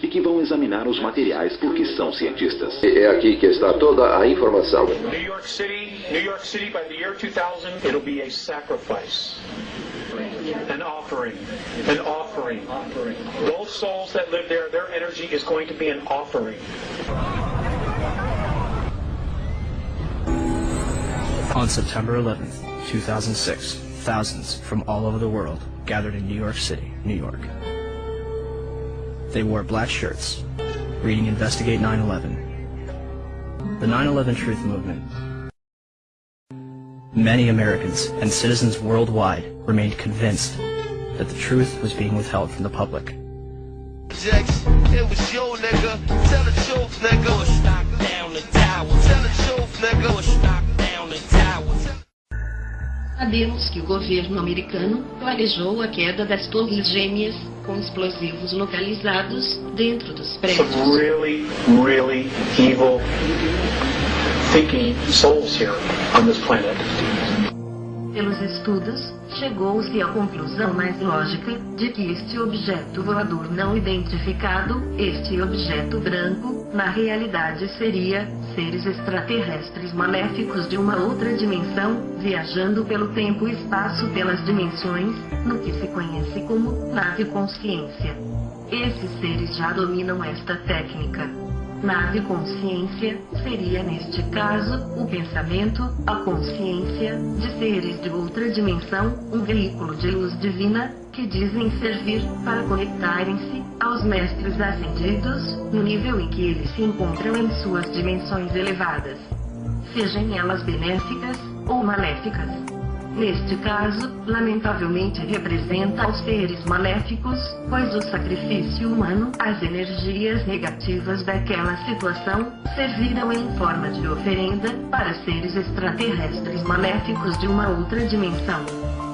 e que vão examinar os materiais porque são cientistas. É aqui que está toda a informação. New York City, by the year 2000, it'll be a sacrifice. An offering. Those souls that live there, their energy is going to be an offering. On September 11th, 2006, thousands from all over the world gathered in New York City, New York. They wore black shirts, reading Investigate 9/11. The 9/11 Truth Movement. Many Americans and citizens worldwide remained convinced that the truth was being withheld from the public. It was your nigga. Tell the truth, nigga. Push knock down the tower. Tell the truth, nigga. Push knock down the tower. Sabemos que o governo americano planejou a queda das torres gêmeas com explosivos localizados dentro dos prédios. Some really evil thinking souls here on this planet. Pelos estudos, chegou-se à conclusão mais lógica de que este objeto voador não identificado, este objeto branco, na realidade seria seres extraterrestres maléficos de uma outra dimensão, viajando pelo tempo e espaço pelas dimensões, no que se conhece como nave consciência. Esses seres já dominam esta técnica. Nave consciência seria, neste caso, o pensamento, a consciência de seres de outra dimensão, um veículo de luz divina, que dizem servir para conectarem-se aos mestres ascendidos, no nível em que eles se encontram em suas dimensões elevadas. Sejam elas benéficas ou maléficas. Neste caso, lamentavelmente representa os seres maléficos, pois o sacrifício humano, as energias negativas daquela situação, serviram em forma de oferenda para seres extraterrestres maléficos de uma outra dimensão,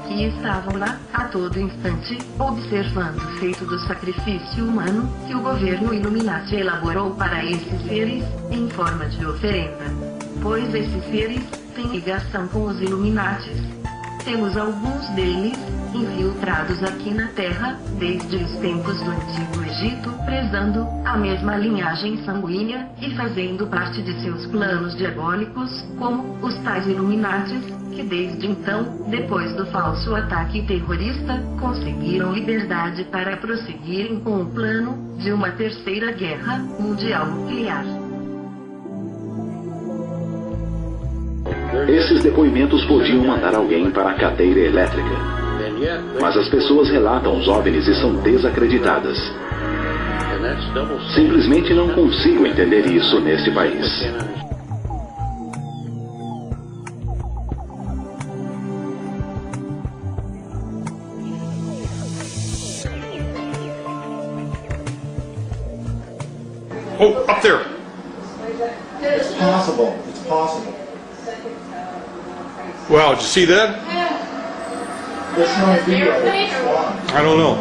que estavam lá, a todo instante, observando o feito do sacrifício humano, que o governo Illuminati elaborou para esses seres, em forma de oferenda. Pois esses seres têm ligação com os Illuminatis. Temos alguns deles, infiltrados aqui na Terra, desde os tempos do Antigo Egito, prezando a mesma linhagem sanguínea e fazendo parte de seus planos diabólicos, como os tais Illuminatis, que desde então, depois do falso ataque terrorista, conseguiram liberdade para prosseguirem com o plano de uma terceira guerra mundial nuclear. Esses depoimentos podiam mandar alguém para a cadeira elétrica. Mas as pessoas relatam os OVNIs e são desacreditadas. Simplesmente não consigo entender isso neste país. Oh, up there! It's possible. It's possible. Wow, did you see that? There's no video. I don't know.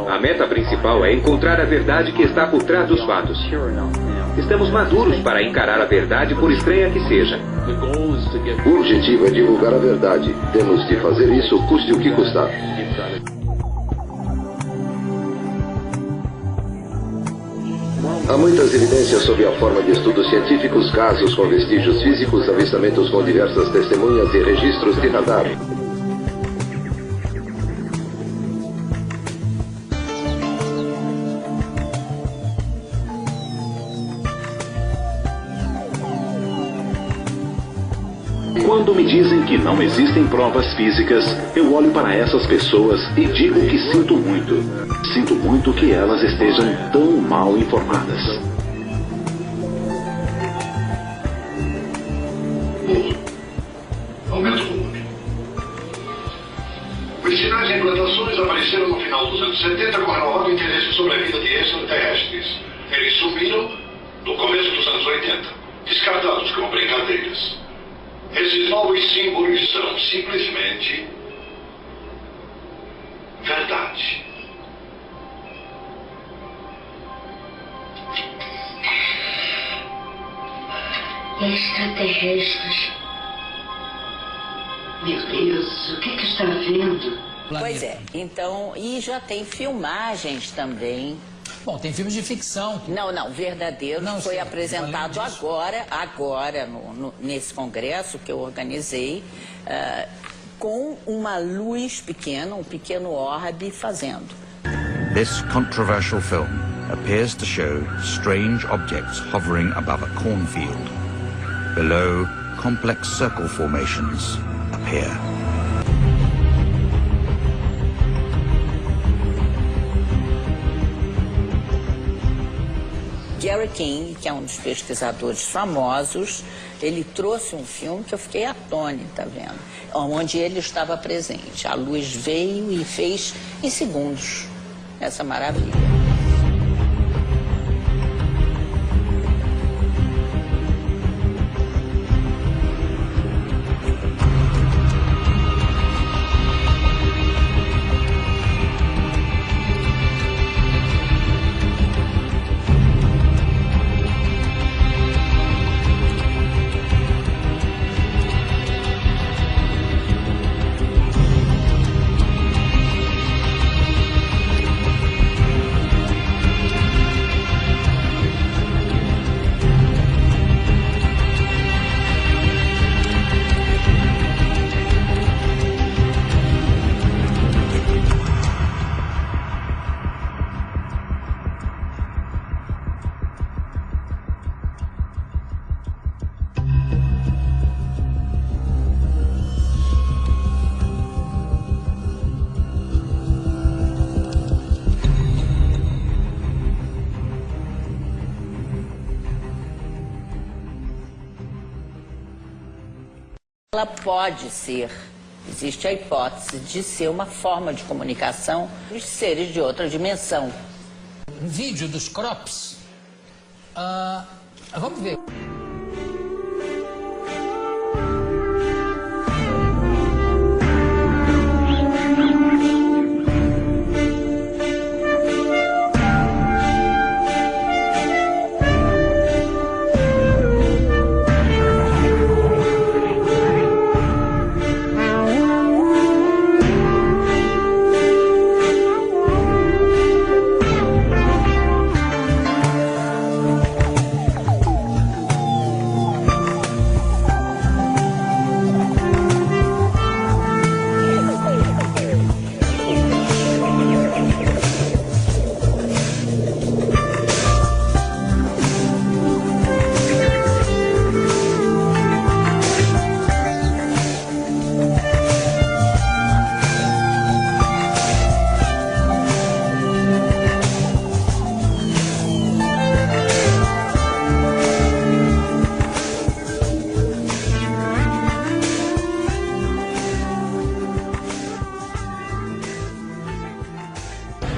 A meta principal é encontrar a verdade que está por trás dos fatos. Estamos maduros para encarar a verdade, por estranha que seja. O objetivo é divulgar a verdade. Temos de fazer isso, custe o que custar. Há muitas evidências sob a forma de estudos científicos, casos com vestígios físicos, avistamentos com diversas testemunhas e registros de radar. Quando me dizem que não existem provas físicas, eu olho para essas pessoas e digo que sinto muito. Sinto muito que elas estejam tão mal informadas. Aumento do volume. Os sinais de implantações apareceram no final dos anos 70 com renovado interesse sobre a vida de extraterrestres. Eles sumiram no começo dos anos 80, descartados como brincadeiras. Esses novos símbolos são simplesmente verdade. Extraterrestres. Meu Deus, o que está vendo? Pois é, então, e já tem filmagens também. Bom, tem filmes de ficção. Não, verdadeiro. Não, foi apresentado agora nesse congresso que eu organizei, com uma luz pequena, um pequeno orbe fazendo. This controversial film appears to show strange objects hovering above a cornfield. Below, complex circle formations appear. Gary King, que é um dos pesquisadores famosos, ele trouxe um filme que eu fiquei atônita vendo, onde ele estava presente. A luz veio e fez em segundos essa maravilha. Ela pode ser, existe a hipótese de ser uma forma de comunicação dos seres de outra dimensão. Um vídeo dos crops. Vamos ver.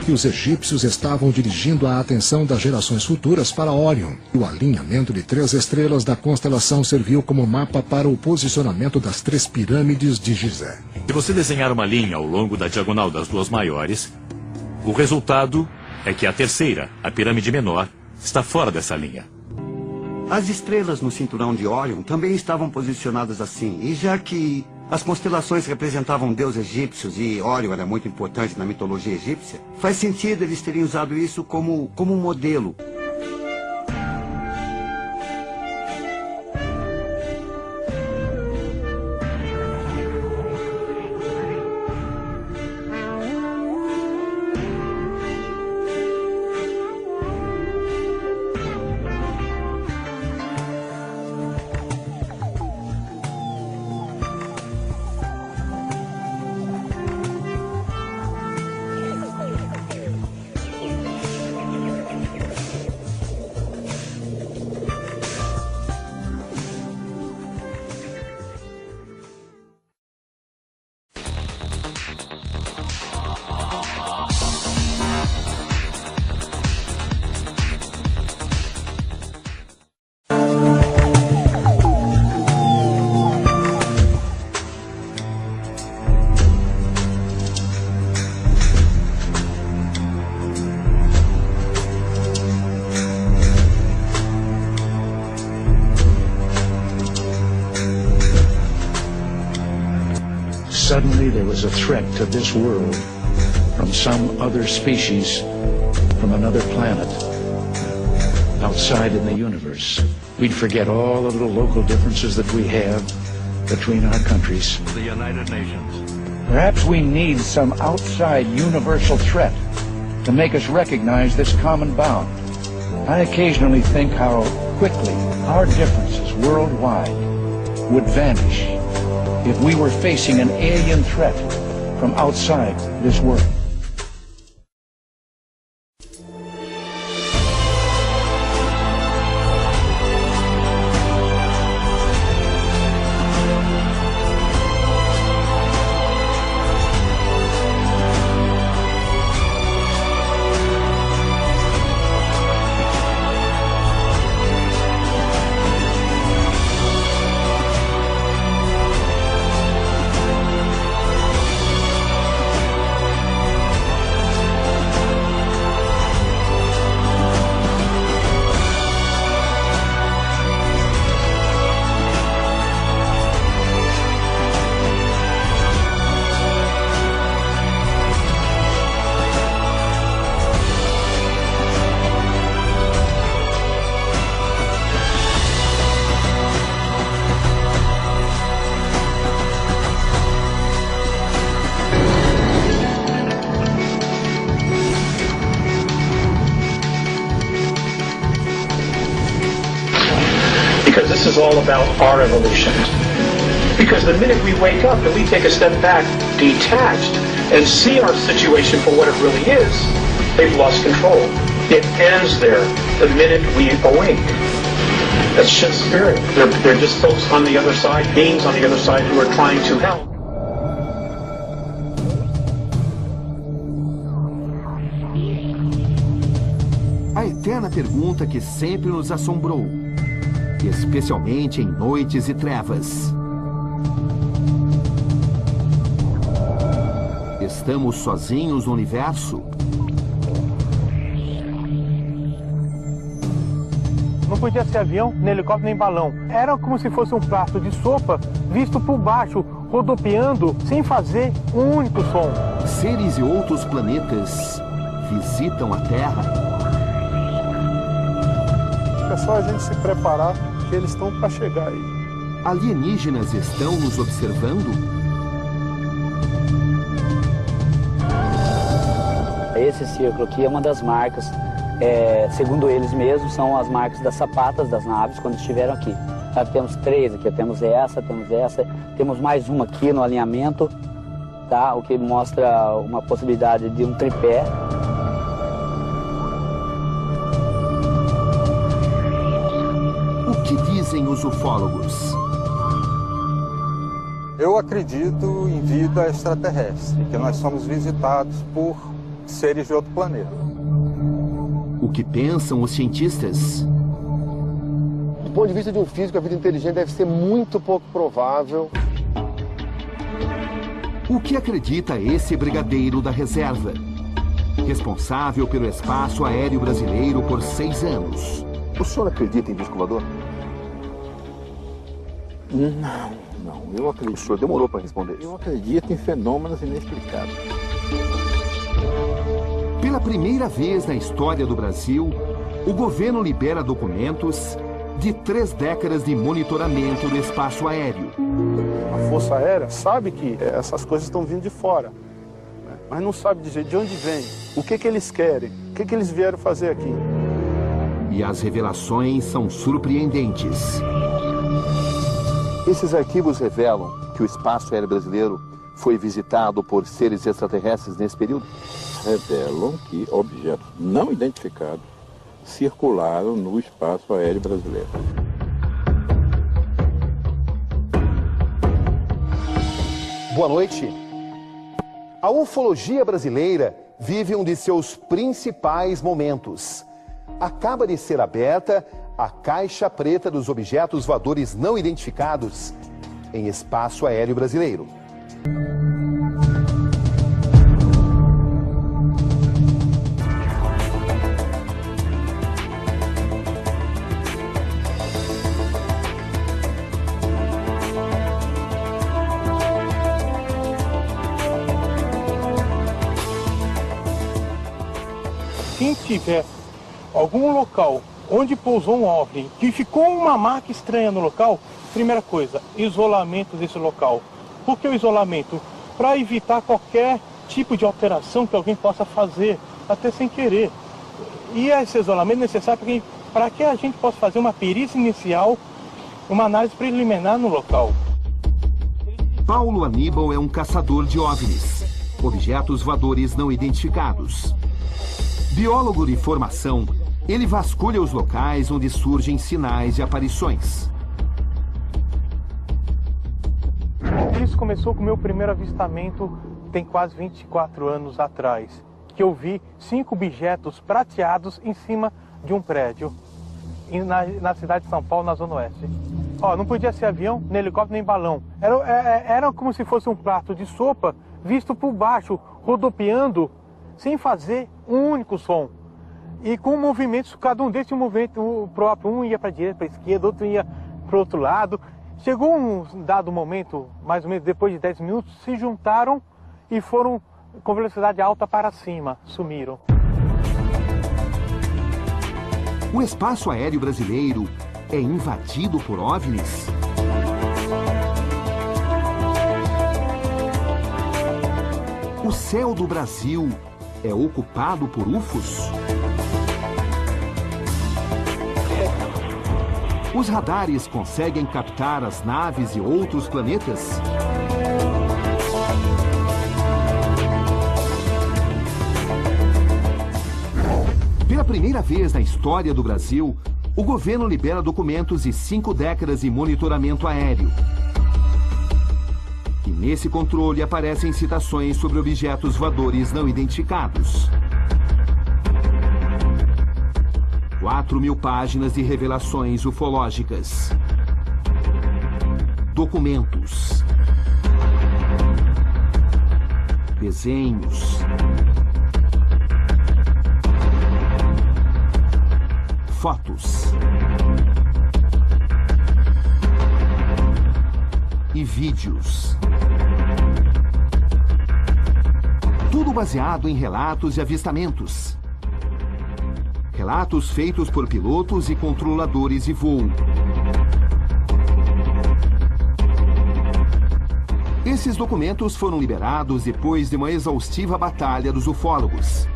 que os egípcios estavam dirigindo a atenção das gerações futuras para Órion. O alinhamento de 3 estrelas da constelação serviu como mapa para o posicionamento das 3 pirâmides de Gizé. Se você desenhar uma linha ao longo da diagonal das 2 maiores, o resultado é que a terceira, a pirâmide menor, está fora dessa linha. As estrelas no cinturão de Órion também estavam posicionadas assim, e já que as constelações representavam deuses egípcios e Órion era muito importante na mitologia egípcia, faz sentido eles terem usado isso como modelo. Suddenly there was a threat to this world from some other species, from another planet, outside in the universe. We'd forget all the little local differences that we have between our countries. The United Nations. Perhaps we need some outside universal threat to make us recognize this common bound. I occasionally think how quickly our differences worldwide would vanish if we were facing an alien threat from outside this world. Because this is all about our evolution. Because the minute we wake up and we take a step back, detached, and see our situation for what it really is, they've lost control. It ends there the minute we awake. That's just spirit. They're just folks on the other side, beings on the other side who are trying to help. A eterna pergunta que sempre nos assombrou, especialmente em noites e trevas. Estamos sozinhos no universo? Não podia ser avião, nem helicóptero, nem balão. Era como se fosse um prato de sopa visto por baixo, rodopiando, sem fazer um único som. Seres de outros planetas visitam a Terra? É só a gente se preparar, que eles estão para chegar aí. Alienígenas estão nos observando? Esse círculo aqui é uma das marcas, segundo eles mesmos, são as marcas das sapatas das naves quando estiveram aqui. Temos 3 aqui, temos essa, temos mais uma aqui no alinhamento, tá? O que mostra uma possibilidade de um tripé. O que dizem os ufólogos? Eu acredito em vida extraterrestre, que nós somos visitados por seres de outro planeta. O que pensam os cientistas? Do ponto de vista de um físico, a vida inteligente deve ser muito pouco provável. O que acredita esse brigadeiro da reserva? Responsável pelo espaço aéreo brasileiro por 6 anos. O senhor acredita em disco voador? Não, eu acredito. O senhor demorou para responder. Eu acredito em fenômenos inexplicados. Pela primeira vez na história do Brasil, o governo libera documentos de 3 décadas de monitoramento do espaço aéreo. A Força Aérea sabe que essas coisas estão vindo de fora, né? Mas não sabe dizer de onde vem, o que eles querem, o que eles vieram fazer aqui. E as revelações são surpreendentes. Esses arquivos revelam que o espaço aéreo brasileiro foi visitado por seres extraterrestres nesse período? Revelam que objetos não identificados circularam no espaço aéreo brasileiro. Boa noite. A ufologia brasileira vive um de seus principais momentos. Acaba de ser aberta a caixa preta dos objetos voadores não identificados em espaço aéreo brasileiro. Quem tiver algum local onde pousou um OVNI, que ficou uma marca estranha no local, primeira coisa, isolamento desse local. Por que o isolamento? Para evitar qualquer tipo de alteração que alguém possa fazer, até sem querer. E esse isolamento é necessário para que a gente possa fazer uma perícia inicial, uma análise preliminar no local. Paulo Aníbal é um caçador de OVNIs, objetos voadores não identificados. Biólogo de formação, ele vasculha os locais onde surgem sinais de aparições. Isso começou com o meu primeiro avistamento, tem quase 24 anos atrás, que eu vi 5 objetos prateados em cima de um prédio, na cidade de São Paulo, na Zona Oeste. Não podia ser avião, nem helicóptero, nem balão. Era como se fosse um prato de sopa visto por baixo, rodopiando, sem fazer um único som. E com movimentos, cada um desses um movimento próprio. Um ia para a direita, para a esquerda, outro ia para o outro lado. Chegou um dado momento, mais ou menos depois de 10 minutos, se juntaram e foram com velocidade alta para cima, sumiram. O espaço aéreo brasileiro é invadido por OVNIs? O céu do Brasil é ocupado por UFOs? Os radares conseguem captar as naves de outros planetas? Pela primeira vez na história do Brasil, o governo libera documentos de 5 décadas de monitoramento aéreo. E nesse controle aparecem citações sobre objetos voadores não identificados. 4.000 páginas de revelações ufológicas. Documentos. Desenhos. Fotos. E vídeos. Tudo baseado em relatos de avistamentos. Relatos feitos por pilotos e controladores de voo. Esses documentos foram liberados depois de uma exaustiva batalha dos ufólogos.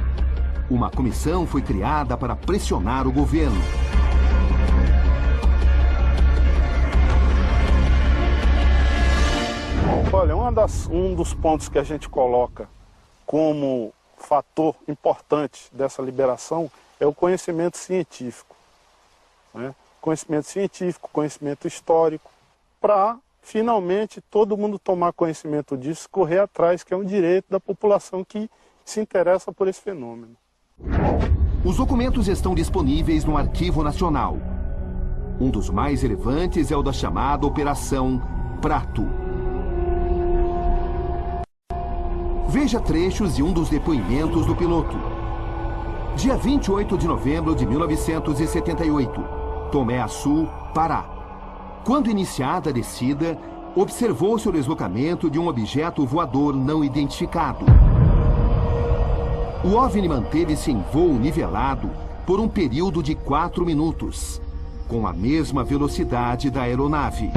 Uma comissão foi criada para pressionar o governo. Olha, um dos pontos que a gente coloca como fator importante dessa liberação é o conhecimento científico, né? Conhecimento científico, conhecimento histórico, para finalmente todo mundo tomar conhecimento disso, correr atrás, que é um direito da população que se interessa por esse fenômeno. Os documentos estão disponíveis no Arquivo Nacional. Um dos mais relevantes é o da chamada Operação Prato. Veja trechos de um dos depoimentos do piloto. Dia 28 de novembro de 1978, Tomé Açu, Pará. Quando iniciada a descida, observou-se o deslocamento de um objeto voador não identificado. O OVNI manteve-se em voo nivelado por um período de 4 minutos, com a mesma velocidade da aeronave.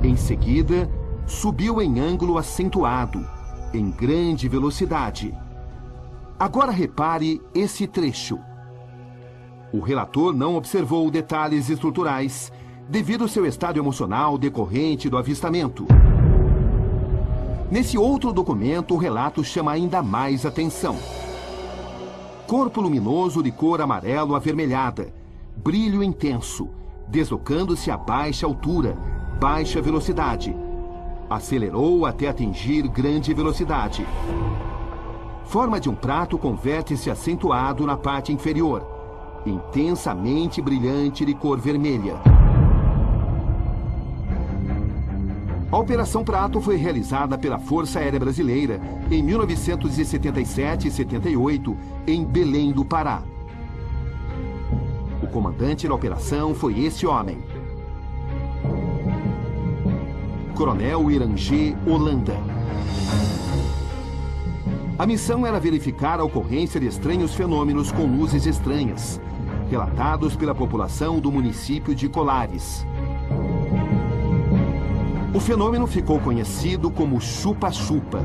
Em seguida, subiu em ângulo acentuado, em grande velocidade. Agora repare esse trecho. O relator não observou detalhes estruturais devido ao seu estado emocional decorrente do avistamento. Nesse outro documento, o relato chama ainda mais atenção. Corpo luminoso de cor amarelo avermelhada, brilho intenso, deslocando-se a baixa altura, baixa velocidade. Acelerou até atingir grande velocidade. Forma de um prato com vértice acentuado na parte inferior, intensamente brilhante de cor vermelha. A Operação Prato foi realizada pela Força Aérea Brasileira em 1977 e 78, em Belém do Pará. O comandante da operação foi esse homem, Coronel Irangê Holanda. A missão era verificar a ocorrência de estranhos fenômenos com luzes estranhas, relatados pela população do município de Colares. O fenômeno ficou conhecido como chupa-chupa.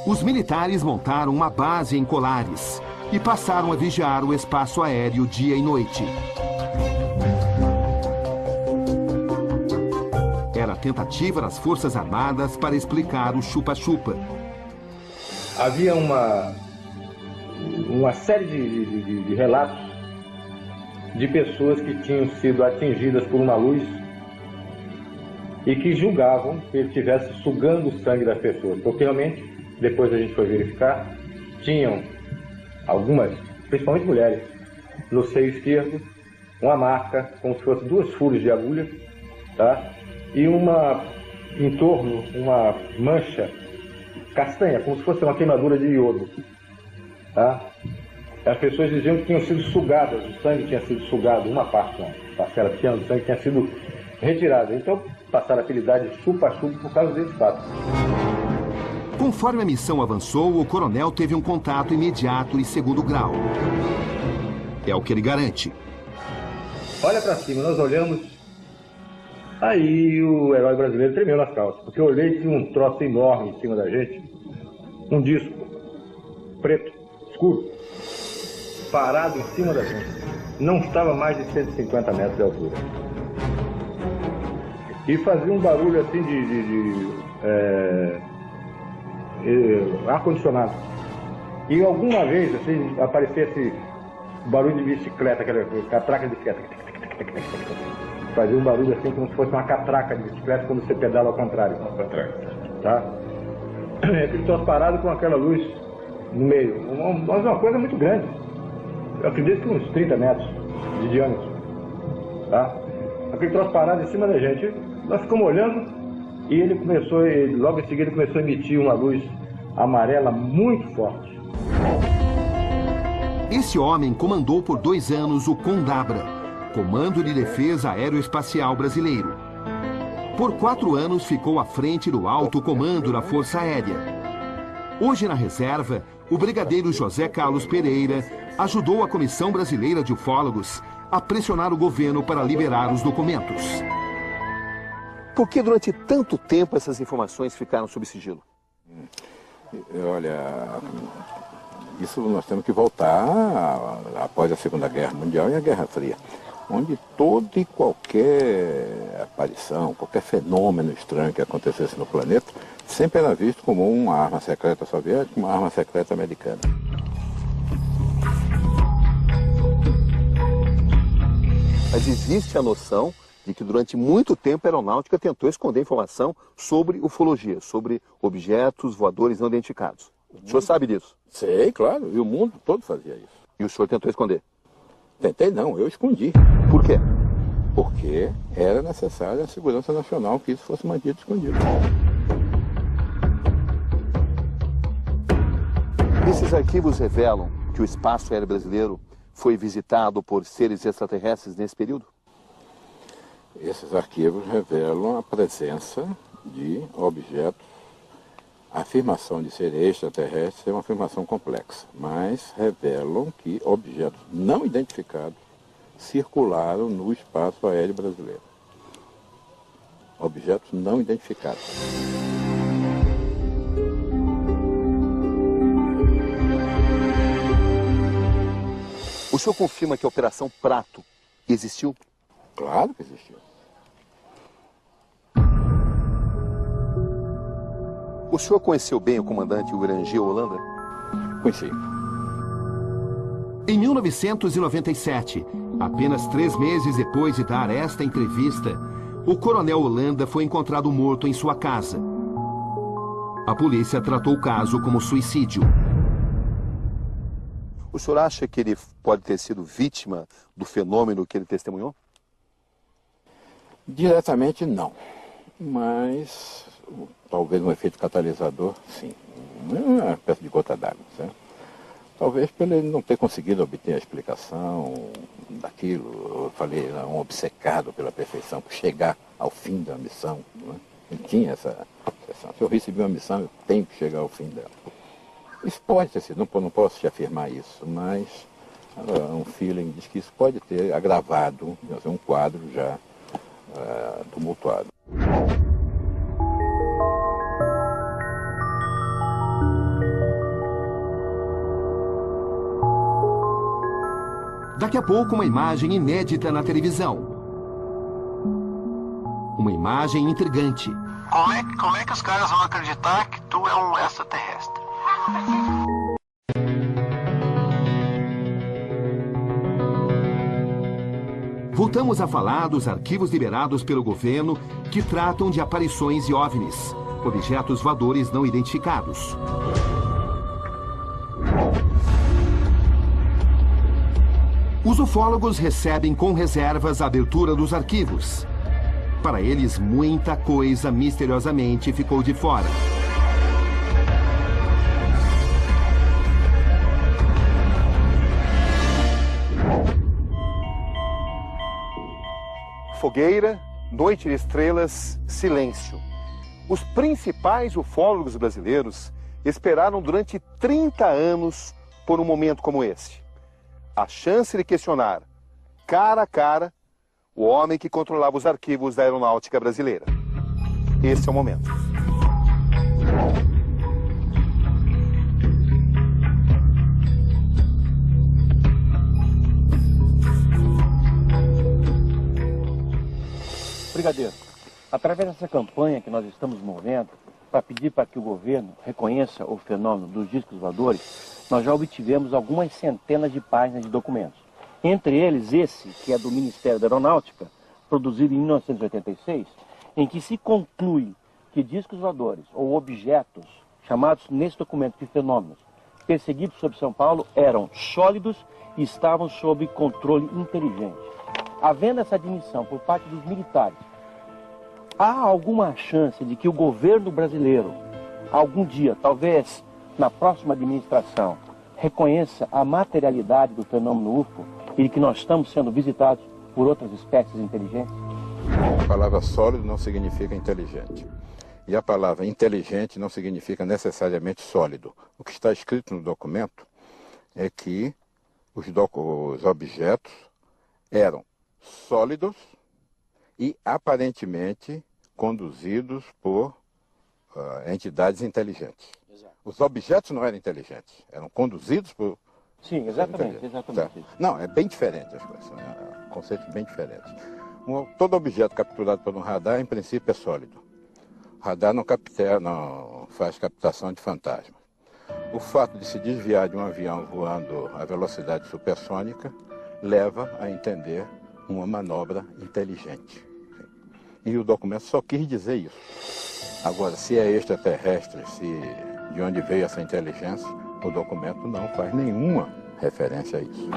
Os militares montaram uma base em Colares e passaram a vigiar o espaço aéreo dia e noite. Era a tentativa das Forças Armadas para explicar o chupa-chupa. Havia uma série de relatos de pessoas que tinham sido atingidas por uma luz e que julgavam que ele estivesse sugando o sangue das pessoas. Porque realmente, depois a gente foi verificar, tinham algumas, principalmente mulheres, no seio esquerdo, uma marca como se fosse 2 furos de agulha, tá? E em torno, uma mancha castanha, como se fosse uma queimadura de iodo, tá? As pessoas diziam que tinham sido sugadas, o sangue tinha sido sugado, uma parte, uma parcela pequena do sangue tinha sido retirada. Então passaram a apelidar de chupa-chupa por causa desse fato. Conforme a missão avançou, o coronel teve um contato imediato e segundo grau. É o que ele garante. Olha para cima, nós olhamos, aí o herói brasileiro tremeu nas calças, porque eu olhei e tinha um troço enorme em cima da gente, um disco preto, escuro, parado em cima da gente. Não estava mais de 150 metros de altura. E fazia um barulho assim de ar-condicionado. E alguma vez assim, aparecia esse barulho de bicicleta, aquela catraca de bicicleta. Fazia um barulho assim como se fosse uma catraca de bicicleta quando você pedala ao contrário. Tá? Aquele troço parado com aquela luz no meio. Uma coisa muito grande. Eu acredito que uns 30 metros de diâmetro. Tá? Aquele troço parado em cima da gente. Nós ficamos olhando e ele logo em seguida começou a emitir uma luz amarela muito forte. Esse homem comandou por 2 anos o CONDABRA, Comando de Defesa Aeroespacial Brasileiro. Por 4 anos ficou à frente do alto comando da Força Aérea. Hoje na reserva, o brigadeiro José Carlos Pereira ajudou a Comissão Brasileira de Ufólogos a pressionar o governo para liberar os documentos. Por que durante tanto tempo essas informações ficaram sob sigilo? Olha, isso nós temos que voltar após a Segunda Guerra Mundial e a Guerra Fria, onde toda e qualquer aparição, qualquer fenômeno estranho que acontecesse no planeta, sempre era visto como uma arma secreta soviética, uma arma secreta americana. Mas existe a noção de que durante muito tempo a aeronáutica tentou esconder informação sobre ufologia, sobre objetos voadores não identificados. O senhor sabe disso? Sei, claro, e o mundo todo fazia isso. E o senhor tentou esconder? Tentei não, eu escondi. Por quê? Porque era necessária a segurança nacional que isso fosse mantido escondido. Esses arquivos revelam que o espaço aéreo brasileiro foi visitado por seres extraterrestres nesse período? Esses arquivos revelam a presença de objetos. A afirmação de ser extraterrestre é uma afirmação complexa, mas revelam que objetos não identificados circularam no espaço aéreo brasileiro. Objetos não identificados. O senhor confirma que a Operação Prato existiu? Claro que existiu. O senhor conheceu bem o comandante Urangel Holanda? Conheci. Em 1997, apenas 3 meses depois de dar esta entrevista, o coronel Holanda foi encontrado morto em sua casa. A polícia tratou o caso como suicídio. O senhor acha que ele pode ter sido vítima do fenômeno que ele testemunhou? Diretamente não, mas talvez um efeito catalisador, sim. É uma espécie de gota d'água, certo? Talvez pelo ele não ter conseguido obter a explicação daquilo. Eu falei, um obcecado pela perfeição, por chegar ao fim da missão. Né? Ele tinha essa obsessão. Se eu recebi uma missão, eu tenho que chegar ao fim dela. Isso pode ter sido, não posso te afirmar isso, mas um feeling diz que isso pode ter agravado um quadro já tumultuado. Daqui a pouco, uma imagem inédita na televisão. Uma imagem intrigante. Como é que os caras vão acreditar que tu é um extraterrestre? Voltamos a falar dos arquivos liberados pelo governo que tratam de aparições de OVNIs, objetos voadores não identificados. Os ufólogos recebem com reservas a abertura dos arquivos. Para eles, muita coisa misteriosamente ficou de fora. Fogueira, noite de estrelas, silêncio. Os principais ufólogos brasileiros esperaram durante 30 anos por um momento como esse. A chance de questionar, cara a cara, o homem que controlava os arquivos da aeronáutica brasileira. Esse é o momento. Brigadeiro, através dessa campanha que nós estamos movendo para pedir para que o governo reconheça o fenômeno dos discos voadores, nós já obtivemos algumas centenas de páginas de documentos. Entre eles esse, que é do Ministério da Aeronáutica, produzido em 1986, em que se conclui que discos voadores ou objetos chamados nesse documento de fenômenos perseguidos sobre São Paulo eram sólidos e estavam sob controle inteligente. Havendo essa admissão por parte dos militares, há alguma chance de que o governo brasileiro, algum dia, talvez na próxima administração, reconheça a materialidade do fenômeno UFO e que nós estamos sendo visitados por outras espécies inteligentes? A palavra sólido não significa inteligente. E a palavra inteligente não significa necessariamente sólido. O que está escrito no documento é que os objetos eram sólidos e aparentemente conduzidos por entidades inteligentes. Exato. Os objetos não eram inteligentes, eram conduzidos por... Sim, exatamente. Não, é bem diferente as coisas, conceitos bem diferentes. Todo objeto capturado por um radar, em princípio, é sólido. O radar não faz captação de fantasmas. O fato de se desviar de um avião voando a velocidade supersônica leva a entender uma manobra inteligente. E o documento só quis dizer isso. Agora, se é extraterrestre, de onde veio essa inteligência, o documento não faz nenhuma referência a isso.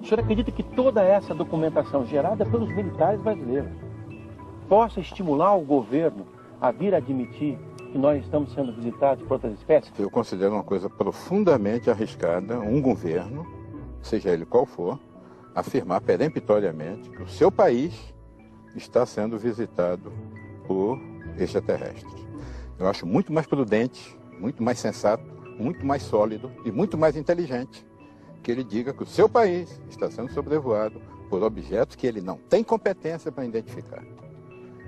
O senhor acredita que toda essa documentação gerada pelos militares brasileiros possa estimular o governo a vir admitir que nós estamos sendo visitados por outras espécies? Eu considero uma coisa profundamente arriscada um governo, seja ele qual for, afirmar peremptoriamente que o seu país está sendo visitado por extraterrestres. Eu acho muito mais prudente, muito mais sensato, muito mais sólido e muito mais inteligente que ele diga que o seu país está sendo sobrevoado por objetos que ele não tem competência para identificar.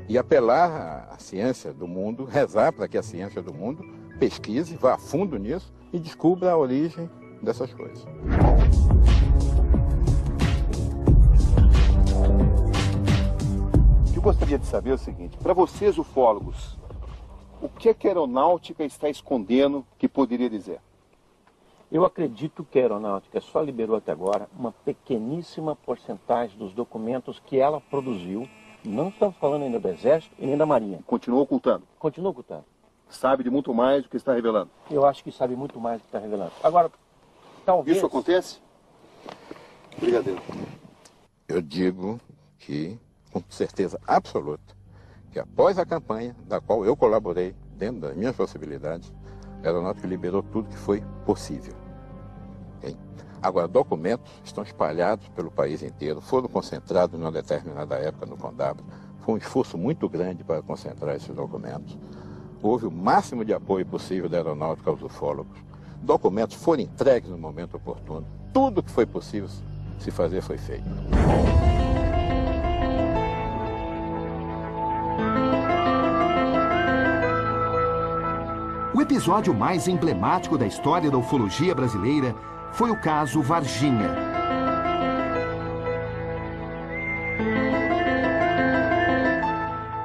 E apelar à ciência do mundo, rezar para que a ciência do mundo pesquise, vá a fundo nisso e descubra a origem dessas coisas. O que eu gostaria de saber é o seguinte, para vocês ufólogos, o que é que a aeronáutica está escondendo que poderia dizer? Eu acredito que a aeronáutica só liberou até agora uma pequeníssima porcentagem dos documentos que ela produziu. Não estamos falando ainda do Exército e nem da Marinha. Continua ocultando? Continua ocultando. Sabe de muito mais do que está revelando? Eu acho que sabe muito mais do que está revelando. Agora, talvez... Isso acontece? Brigadeiro. Eu digo que, com certeza absoluta, que após a campanha, da qual eu colaborei, dentro das minhas possibilidades, a aeronáutica liberou tudo que foi possível. Okay? Agora, documentos estão espalhados pelo país inteiro, foram concentrados numa determinada época no Condab. Foi um esforço muito grande para concentrar esses documentos. Houve o máximo de apoio possível da aeronáutica aos ufólogos. Documentos foram entregues no momento oportuno. Tudo que foi possível se fazer foi feito. O episódio mais emblemático da história da ufologia brasileira foi o caso Varginha.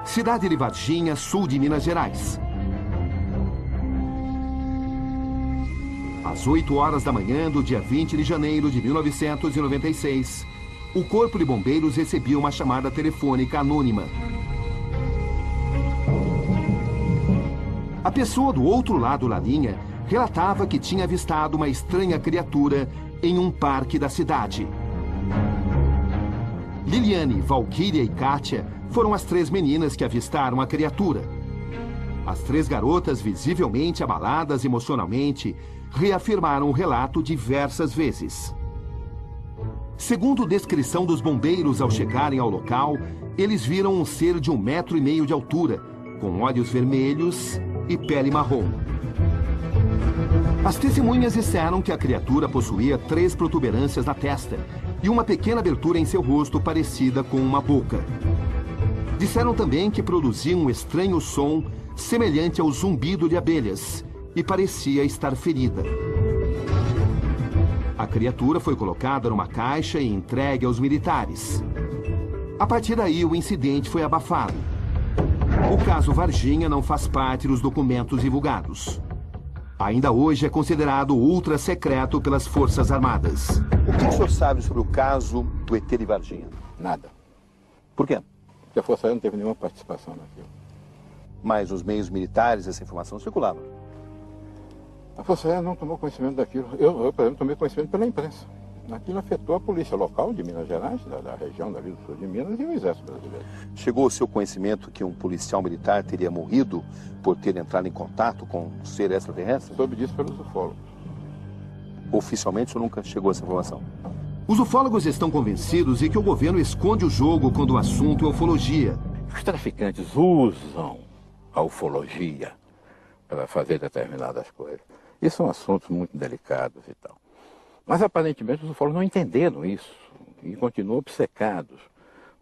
Cidade de Varginha, sul de Minas Gerais. Às 8 horas da manhã do dia 20 de janeiro de 1996, o Corpo de Bombeiros recebia uma chamada telefônica anônima. A pessoa do outro lado da linha relatava que tinha avistado uma estranha criatura em um parque da cidade. Liliane, Valquíria e Kátia foram as 3 meninas que avistaram a criatura. As 3 garotas, visivelmente abaladas emocionalmente, reafirmaram o relato diversas vezes. Segundo descrição dos bombeiros ao chegarem ao local, eles viram um ser de 1,5 metros de altura, com olhos vermelhos e pele marrom. As testemunhas disseram que a criatura possuía 3 protuberâncias na testa e uma pequena abertura em seu rosto parecida com uma boca. Disseram também que produzia um estranho som semelhante ao zumbido de abelhas e parecia estar ferida. A criatura foi colocada numa caixa e entregue aos militares. A partir daí, o incidente foi abafado. O caso Varginha não faz parte dos documentos divulgados. Ainda hoje é considerado ultra secreto pelas Forças Armadas. O que o senhor sabe sobre o caso do ET de Varginha? Nada. Por quê? Porque a Força Aérea não teve nenhuma participação naquilo. Mas os meios militares, essa informação circulava? A Força Aérea não tomou conhecimento daquilo. Eu, por exemplo, tomei conhecimento pela imprensa. Aquilo afetou a polícia local de Minas Gerais, da região dali do sul de Minas e o Exército Brasileiro. Chegou ao seu conhecimento que um policial militar teria morrido por ter entrado em contato com um ser extraterrestre? Soube disso pelos ufólogos. Oficialmente, o senhor nunca chegou a essa informação? Os ufólogos estão convencidos de que o governo esconde o jogo quando o assunto é ufologia. Os traficantes usam a ufologia para fazer determinadas coisas. Isso são assuntos muito delicados e tal. Mas, aparentemente, os ufólogos não entenderam isso e continuam obcecados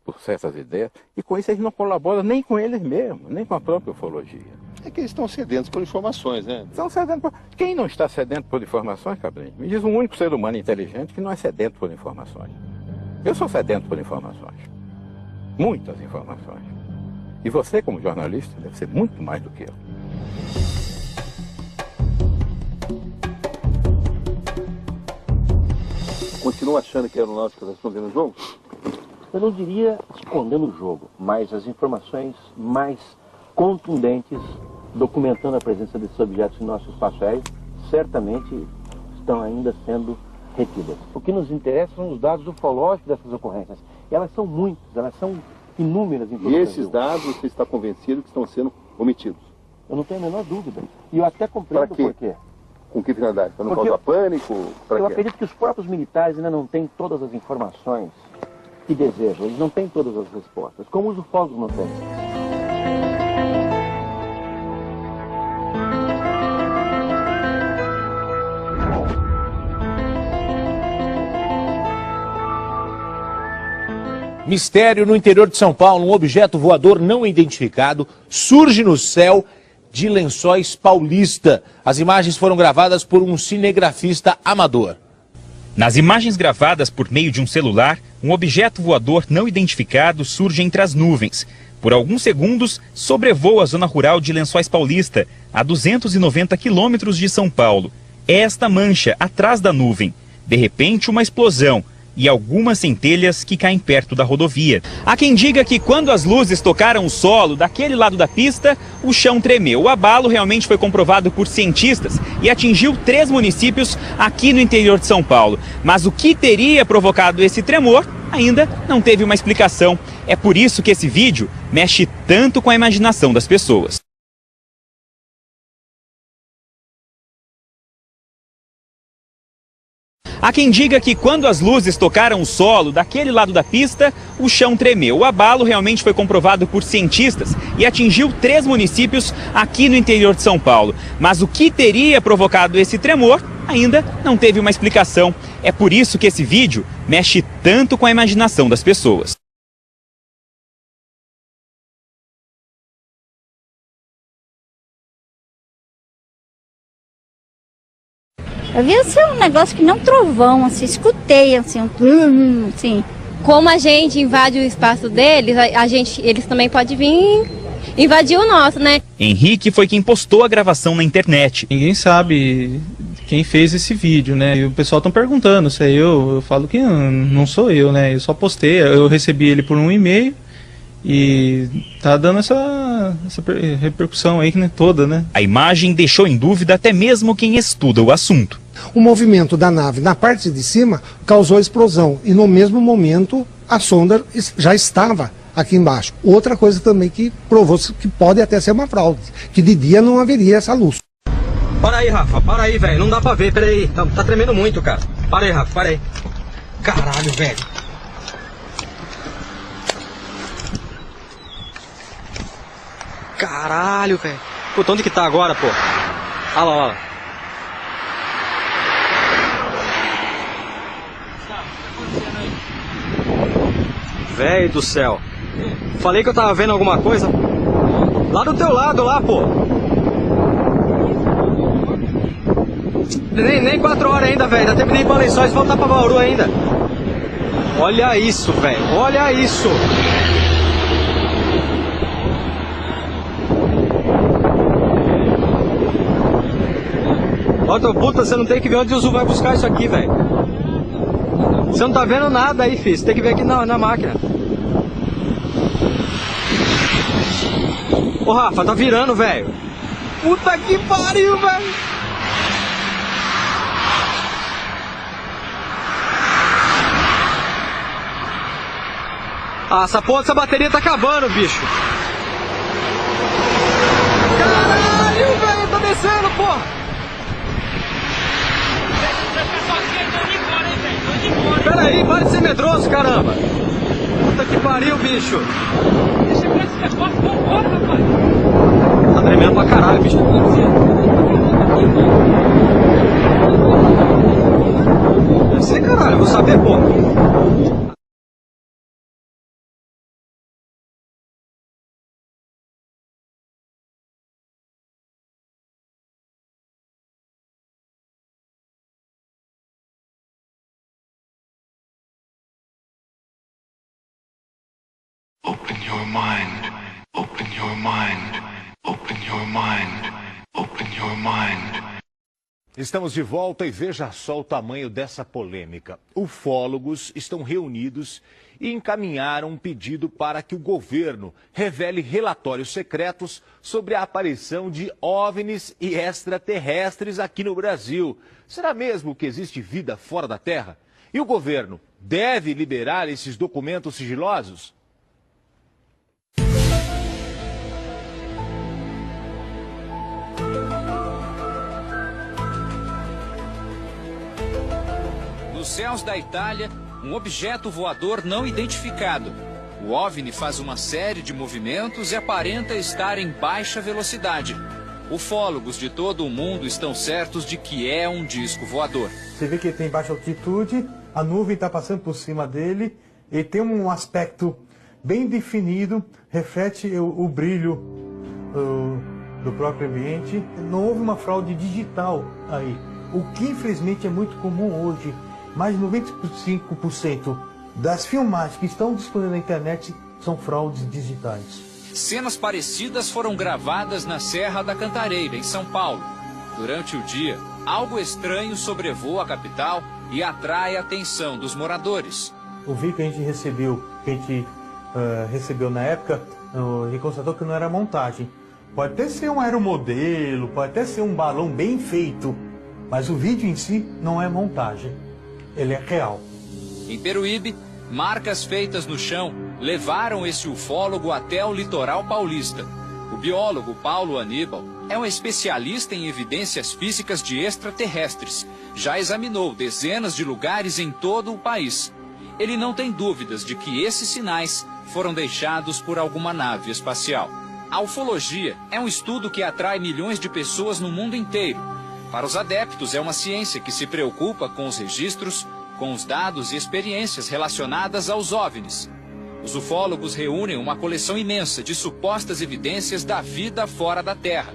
por certas ideias. E, com isso, eles não colaboram nem com eles mesmos, nem com a própria ufologia. É que eles estão sedentos por informações, né? Estão sedentos por... Quem não está sedento por informações, Cabrinho? Me diz um único ser humano inteligente que não é sedento por informações. Eu sou sedento por informações. Muitas informações. E você, como jornalista, deve ser muito mais do que eu. Continua achando que a aeronáutica está escondendo o jogo? eu não diria escondendo o jogo, mas as informações mais contundentes, documentando a presença desses objetos em nosso espaço aéreo, certamente estão ainda sendo retidas. O que nos interessa são os dados ufológicos dessas ocorrências. Elas são muitas, elas são inúmeras. E esses dados, você está convencido que estão sendo omitidos? Eu não tenho a menor dúvida. E eu até compreendo por quê. Com que finalidade? Para não causar pânico? Eu acredito que os próprios militares ainda não têm todas as informações que desejam. Eles não têm todas as respostas, como os ufólogos não têm. Mistério no interior de São Paulo. Um objeto voador não identificado surge no céu de Lençóis Paulista. As imagens foram gravadas por um cinegrafista amador. Nas imagens gravadas por meio de um celular, um objeto voador não identificado surge entre as nuvens. Por alguns segundos, sobrevoa a zona rural de Lençóis Paulista, a 290 quilômetros de São Paulo. É esta mancha atrás da nuvem. De repente, uma explosão e algumas centelhas que caem perto da rodovia. Há quem diga que quando as luzes tocaram o solo daquele lado da pista, o chão tremeu. O abalo realmente foi comprovado por cientistas e atingiu 3 municípios aqui no interior de São Paulo. Mas o que teria provocado esse tremor ainda não teve uma explicação. É por isso que esse vídeo mexe tanto com a imaginação das pessoas. Há quem diga que quando as luzes tocaram o solo daquele lado da pista, o chão tremeu. O abalo realmente foi comprovado por cientistas e atingiu 3 municípios aqui no interior de São Paulo. Mas o que teria provocado esse tremor ainda não teve uma explicação. É por isso que esse vídeo mexe tanto com a imaginação das pessoas. Eu vi assim, um negócio que não trovão, assim, escutei assim, assim. Como a gente invade o espaço deles, eles também podem vir invadir o nosso, né? Henrique foi quem postou a gravação na internet. Ninguém sabe quem fez esse vídeo, né? E o pessoal tá perguntando se é eu falo que não sou eu, né? Eu só postei, eu recebi ele por um e-mail. E tá dando essa repercussão aí, né, toda, né? A imagem deixou em dúvida até mesmo quem estuda o assunto. O movimento da nave na parte de cima causou explosão e no mesmo momento a sonda já estava aqui embaixo. Outra coisa também que provou que pode até ser uma fraude, que de dia não haveria essa luz. Para aí, Rafa, para aí, velho, não dá pra ver, peraí, tá tremendo muito, cara. Para aí, Rafa, para aí. Caralho, velho. Caralho, velho. Puta, onde que tá agora, pô? Olha lá, olha lá. Velho do céu. Falei que eu tava vendo alguma coisa. Lá do teu lado, lá, pô. Nem 4 horas ainda, velho. Dá tempo de ir pra Lençóis e voltar pra Bauru ainda. Olha isso, velho. Olha isso. Ó, teu puta, você não tem que ver onde o Zul vai buscar isso aqui, velho. Você não tá vendo nada aí, filho. Você tem que ver aqui na máquina. Ô, Rafa, tá virando, velho. Puta que pariu, velho. Ah, essa porra dessa bateria tá acabando, bicho. Caralho, velho, tá descendo, porra. Pera aí, para de ser medroso, caramba! Puta que pariu, bicho! Tá tremendo pra caralho, bicho! Deve ser, caralho, eu vou saber, pô! Open your mind, open your mind, open your mind, open your mind. Estamos de volta e veja só o tamanho dessa polêmica. Ufólogos estão reunidos e encaminharam um pedido para que o governo revele relatórios secretos sobre a aparição de OVNIs e extraterrestres aqui no Brasil. Será mesmo que existe vida fora da Terra? E o governo deve liberar esses documentos sigilosos? Nos céus da Itália, um objeto voador não identificado. O OVNI faz uma série de movimentos e aparenta estar em baixa velocidade. Ufólogos de todo o mundo estão certos de que é um disco voador. Você vê que ele tem baixa altitude, a nuvem está passando por cima dele, ele tem um aspecto bem definido, reflete o brilho do próprio ambiente. Não houve uma fraude digital aí, o que infelizmente é muito comum hoje. Mais de 95% das filmagens que estão disponíveis na internet são fraudes digitais. Cenas parecidas foram gravadas na Serra da Cantareira, em São Paulo. Durante o dia, algo estranho sobrevoa a capital e atrai a atenção dos moradores. O vídeo que a gente recebeu na época, ele constatou que não era montagem. Pode até ser um aeromodelo, pode até ser um balão bem feito, mas o vídeo em si não é montagem. Ele é real. Em Peruíbe, marcas feitas no chão levaram esse ufólogo até o litoral paulista. O biólogo Paulo Aníbal é um especialista em evidências físicas de extraterrestres. Já examinou dezenas de lugares em todo o país. Ele não tem dúvidas de que esses sinais foram deixados por alguma nave espacial. A ufologia é um estudo que atrai milhões de pessoas no mundo inteiro. Para os adeptos, é uma ciência que se preocupa com os registros, com os dados e experiências relacionadas aos OVNIs. Os ufólogos reúnem uma coleção imensa de supostas evidências da vida fora da Terra.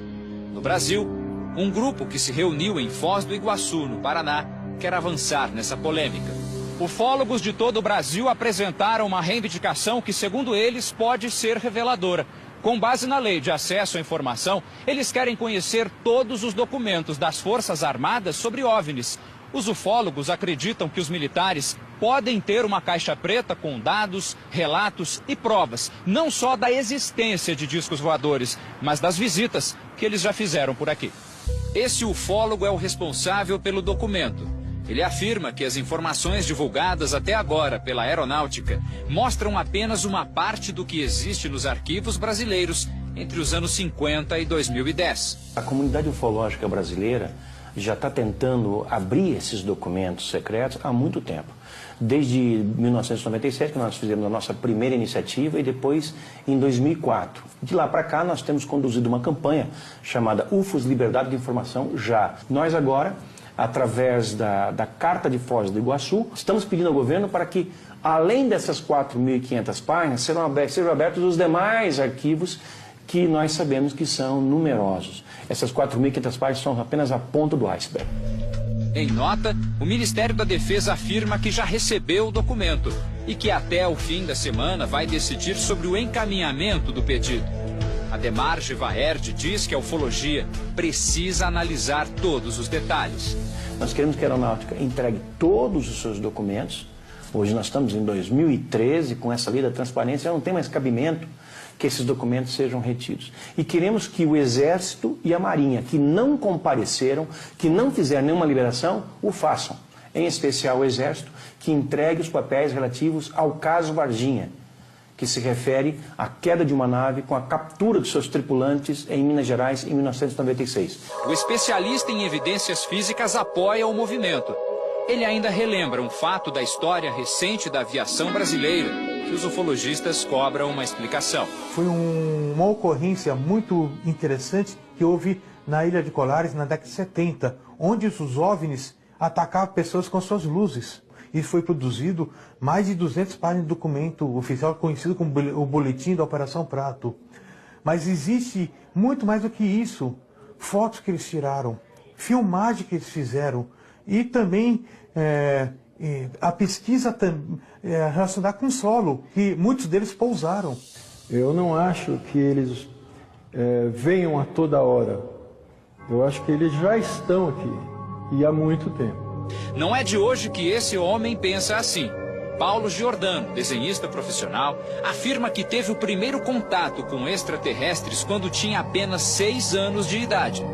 No Brasil, um grupo que se reuniu em Foz do Iguaçu, no Paraná, quer avançar nessa polêmica. Ufólogos de todo o Brasil apresentaram uma reivindicação que, segundo eles, pode ser reveladora. Com base na Lei de Acesso à Informação, eles querem conhecer todos os documentos das Forças Armadas sobre OVNIs. Os ufólogos acreditam que os militares podem ter uma caixa preta com dados, relatos e provas, não só da existência de discos voadores, mas das visitas que eles já fizeram por aqui. Esse ufólogo é o responsável pelo documento. Ele afirma que as informações divulgadas até agora pela aeronáutica mostram apenas uma parte do que existe nos arquivos brasileiros entre os anos 50 e 2010. A comunidade ufológica brasileira já está tentando abrir esses documentos secretos há muito tempo. Desde 1997, que nós fizemos a nossa primeira iniciativa, e depois em 2004. De lá para cá, nós temos conduzido uma campanha chamada UFOS Liberdade de Informação Já. Nós agora, através da Carta de Foz do Iguaçu, estamos pedindo ao governo para que, além dessas 4.500 páginas, sejam abertos os demais arquivos que nós sabemos que são numerosos. Essas 4.500 páginas são apenas a ponta do iceberg. Em nota, o Ministério da Defesa afirma que já recebeu o documento e que até o fim da semana vai decidir sobre o encaminhamento do pedido. Ademarge Vaerd diz que a ufologia precisa analisar todos os detalhes. Nós queremos que a aeronáutica entregue todos os seus documentos. Hoje nós estamos em 2013, com essa lei da transparência, não tem mais cabimento que esses documentos sejam retidos. E queremos que o Exército e a Marinha, que não compareceram, que não fizeram nenhuma liberação, o façam. Em especial o Exército, que entregue os papéis relativos ao caso Varginha, que se refere à queda de uma nave com a captura de seus tripulantes em Minas Gerais em 1996. O especialista em evidências físicas apoia o movimento. Ele ainda relembra um fato da história recente da aviação brasileira, que os ufologistas cobram uma explicação. Foi uma ocorrência muito interessante que houve na Ilha de Colares na década de 70, onde os OVNIs atacavam pessoas com suas luzes. Isso foi produzido mais de 200 páginas de documento oficial conhecido como o Boletim da Operação Prato. Mas existe muito mais do que isso. Fotos que eles tiraram, filmagem que eles fizeram e também a pesquisa relacionada com o solo, que muitos deles pousaram. Eu não acho que eles venham a toda hora. Eu acho que eles já estão aqui. e há muito tempo. Não é de hoje que esse homem pensa assim. Paulo Giordano, desenhista profissional, afirma que teve o primeiro contato com extraterrestres quando tinha apenas 6 anos de idade.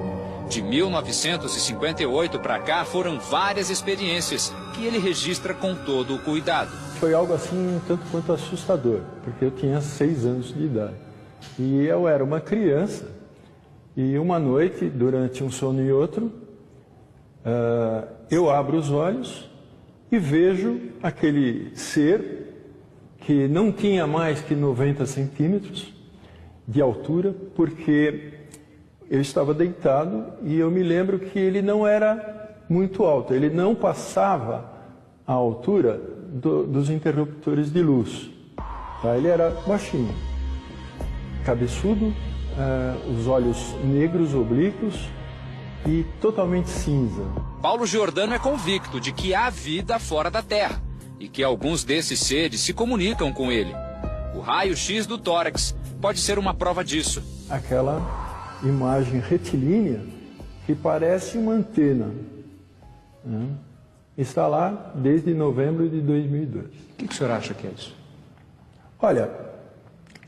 De 1958 para cá foram várias experiências que ele registra com todo o cuidado. Foi algo assim um tanto quanto assustador, porque eu tinha 6 anos de idade. E eu era uma criança, e uma noite, durante um sono e outro, eu abro os olhos e vejo aquele ser que não tinha mais que 90 centímetros de altura, porque eu estava deitado e eu me lembro que ele não era muito alto, ele não passava a altura dos interruptores de luz. Tá? Ele era baixinho, cabeçudo, os olhos negros, oblíquos e totalmente cinza. Paulo Giordano é convicto de que há vida fora da Terra e que alguns desses seres se comunicam com ele. O raio-x do tórax pode ser uma prova disso. Aquela imagem retilínea que parece uma antena, né? Está lá desde novembro de 2002. O que o senhor acha que é isso? Olha,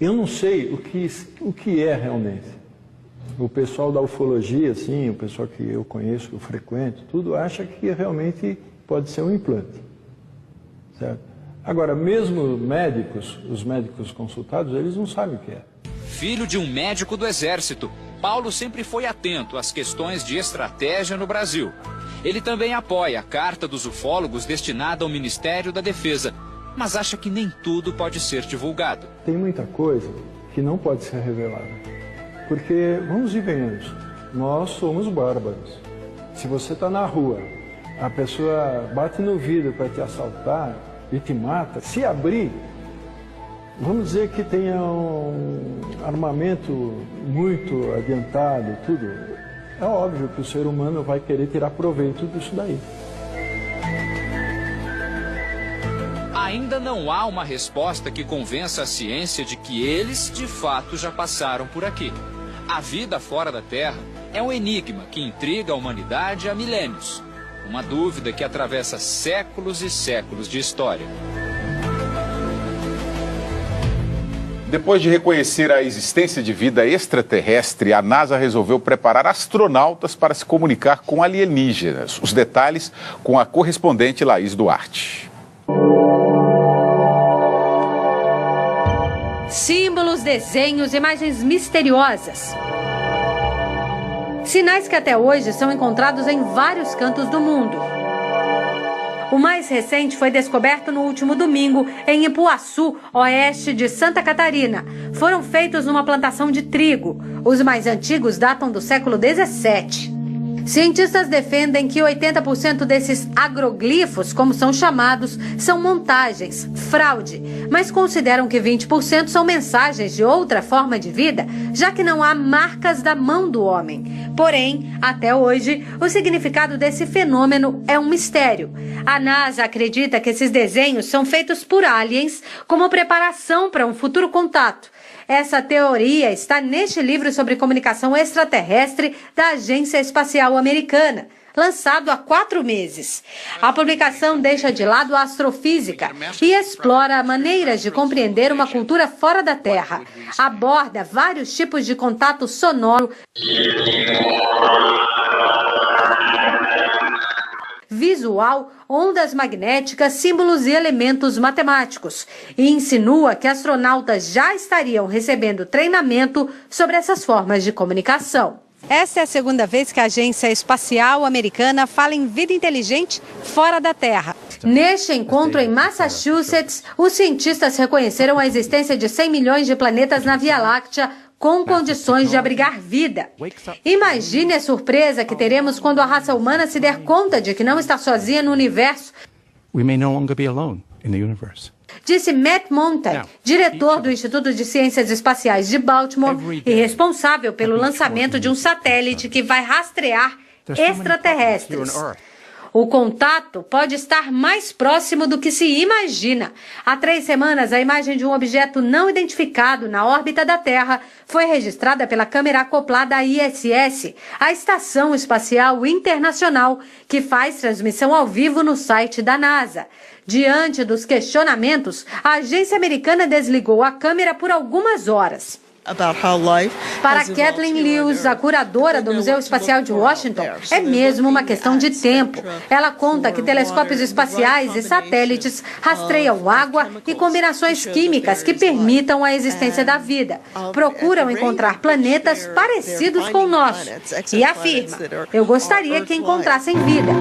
eu não sei o que é realmente. O pessoal da ufologia, assim, o pessoal que eu conheço, que eu frequento, tudo acha que realmente pode ser um implante, certo? Agora, mesmo médicos, os médicos consultados, eles não sabem o que é. Filho de um médico do Exército, Paulo sempre foi atento às questões de estratégia no Brasil. Ele também apoia a Carta dos Ufólogos destinada ao Ministério da Defesa, mas acha que nem tudo pode ser divulgado. Tem muita coisa que não pode ser revelada. Porque, vamos e venhamos, nós somos bárbaros. Se você está na rua, a pessoa bate no vidro para te assaltar e te mata, se abrir, vamos dizer que tenha um armamento muito adiantado, tudo, é óbvio que o ser humano vai querer tirar proveito disso daí. Ainda não há uma resposta que convença a ciência de que eles, de fato, já passaram por aqui. A vida fora da Terra é um enigma que intriga a humanidade há milênios. Uma dúvida que atravessa séculos e séculos de história. Depois de reconhecer a existência de vida extraterrestre, a NASA resolveu preparar astronautas para se comunicar com alienígenas. Os detalhes com a correspondente Laís Duarte. Símbolos, desenhos, imagens misteriosas. Sinais que até hoje são encontrados em vários cantos do mundo. O mais recente foi descoberto no último domingo em Ipuaçu, oeste de Santa Catarina. Foram feitos numa plantação de trigo. Os mais antigos datam do século XVII. Cientistas defendem que 80% desses agroglifos, como são chamados, são montagens, fraude, mas consideram que 20% são mensagens de outra forma de vida, já que não há marcas da mão do homem. Porém, até hoje, o significado desse fenômeno é um mistério. A NASA acredita que esses desenhos são feitos por aliens como preparação para um futuro contato. Essa teoria está neste livro sobre comunicação extraterrestre da Agência Espacial Americana, lançado há 4 meses. A publicação deixa de lado a astrofísica e explora maneiras de compreender uma cultura fora da Terra. Aborda vários tipos de contato sonoro, visual, ondas magnéticas, símbolos e elementos matemáticos, e insinua que astronautas já estariam recebendo treinamento sobre essas formas de comunicação. Essa é a segunda vez que a Agência Espacial Americana fala em vida inteligente fora da Terra. Neste encontro em Massachusetts, os cientistas reconheceram a existência de 100 milhões de planetas na Via Láctea com condições de abrigar vida. Imagine a surpresa que teremos quando a raça humana se der conta de que não está sozinha no universo. We may no longer be alone in the universe. Disse Matt Montag, diretor do Instituto de Ciências Espaciais de Baltimore e responsável pelo lançamento de um satélite que vai rastrear extraterrestres. O contato pode estar mais próximo do que se imagina. Há 3 semanas, a imagem de um objeto não identificado na órbita da Terra foi registrada pela câmera acoplada à ISS, a Estação Espacial Internacional, que faz transmissão ao vivo no site da NASA. Diante dos questionamentos, a agência americana desligou a câmera por algumas horas. Para Kathleen Lewis, a curadora do Museu Espacial de Washington, é mesmo uma questão de tempo. Ela conta que telescópios espaciais e satélites rastreiam água e combinações químicas que permitam a existência da vida. Procuram encontrar planetas parecidos com o nosso. E afirma: eu gostaria que encontrassem vida.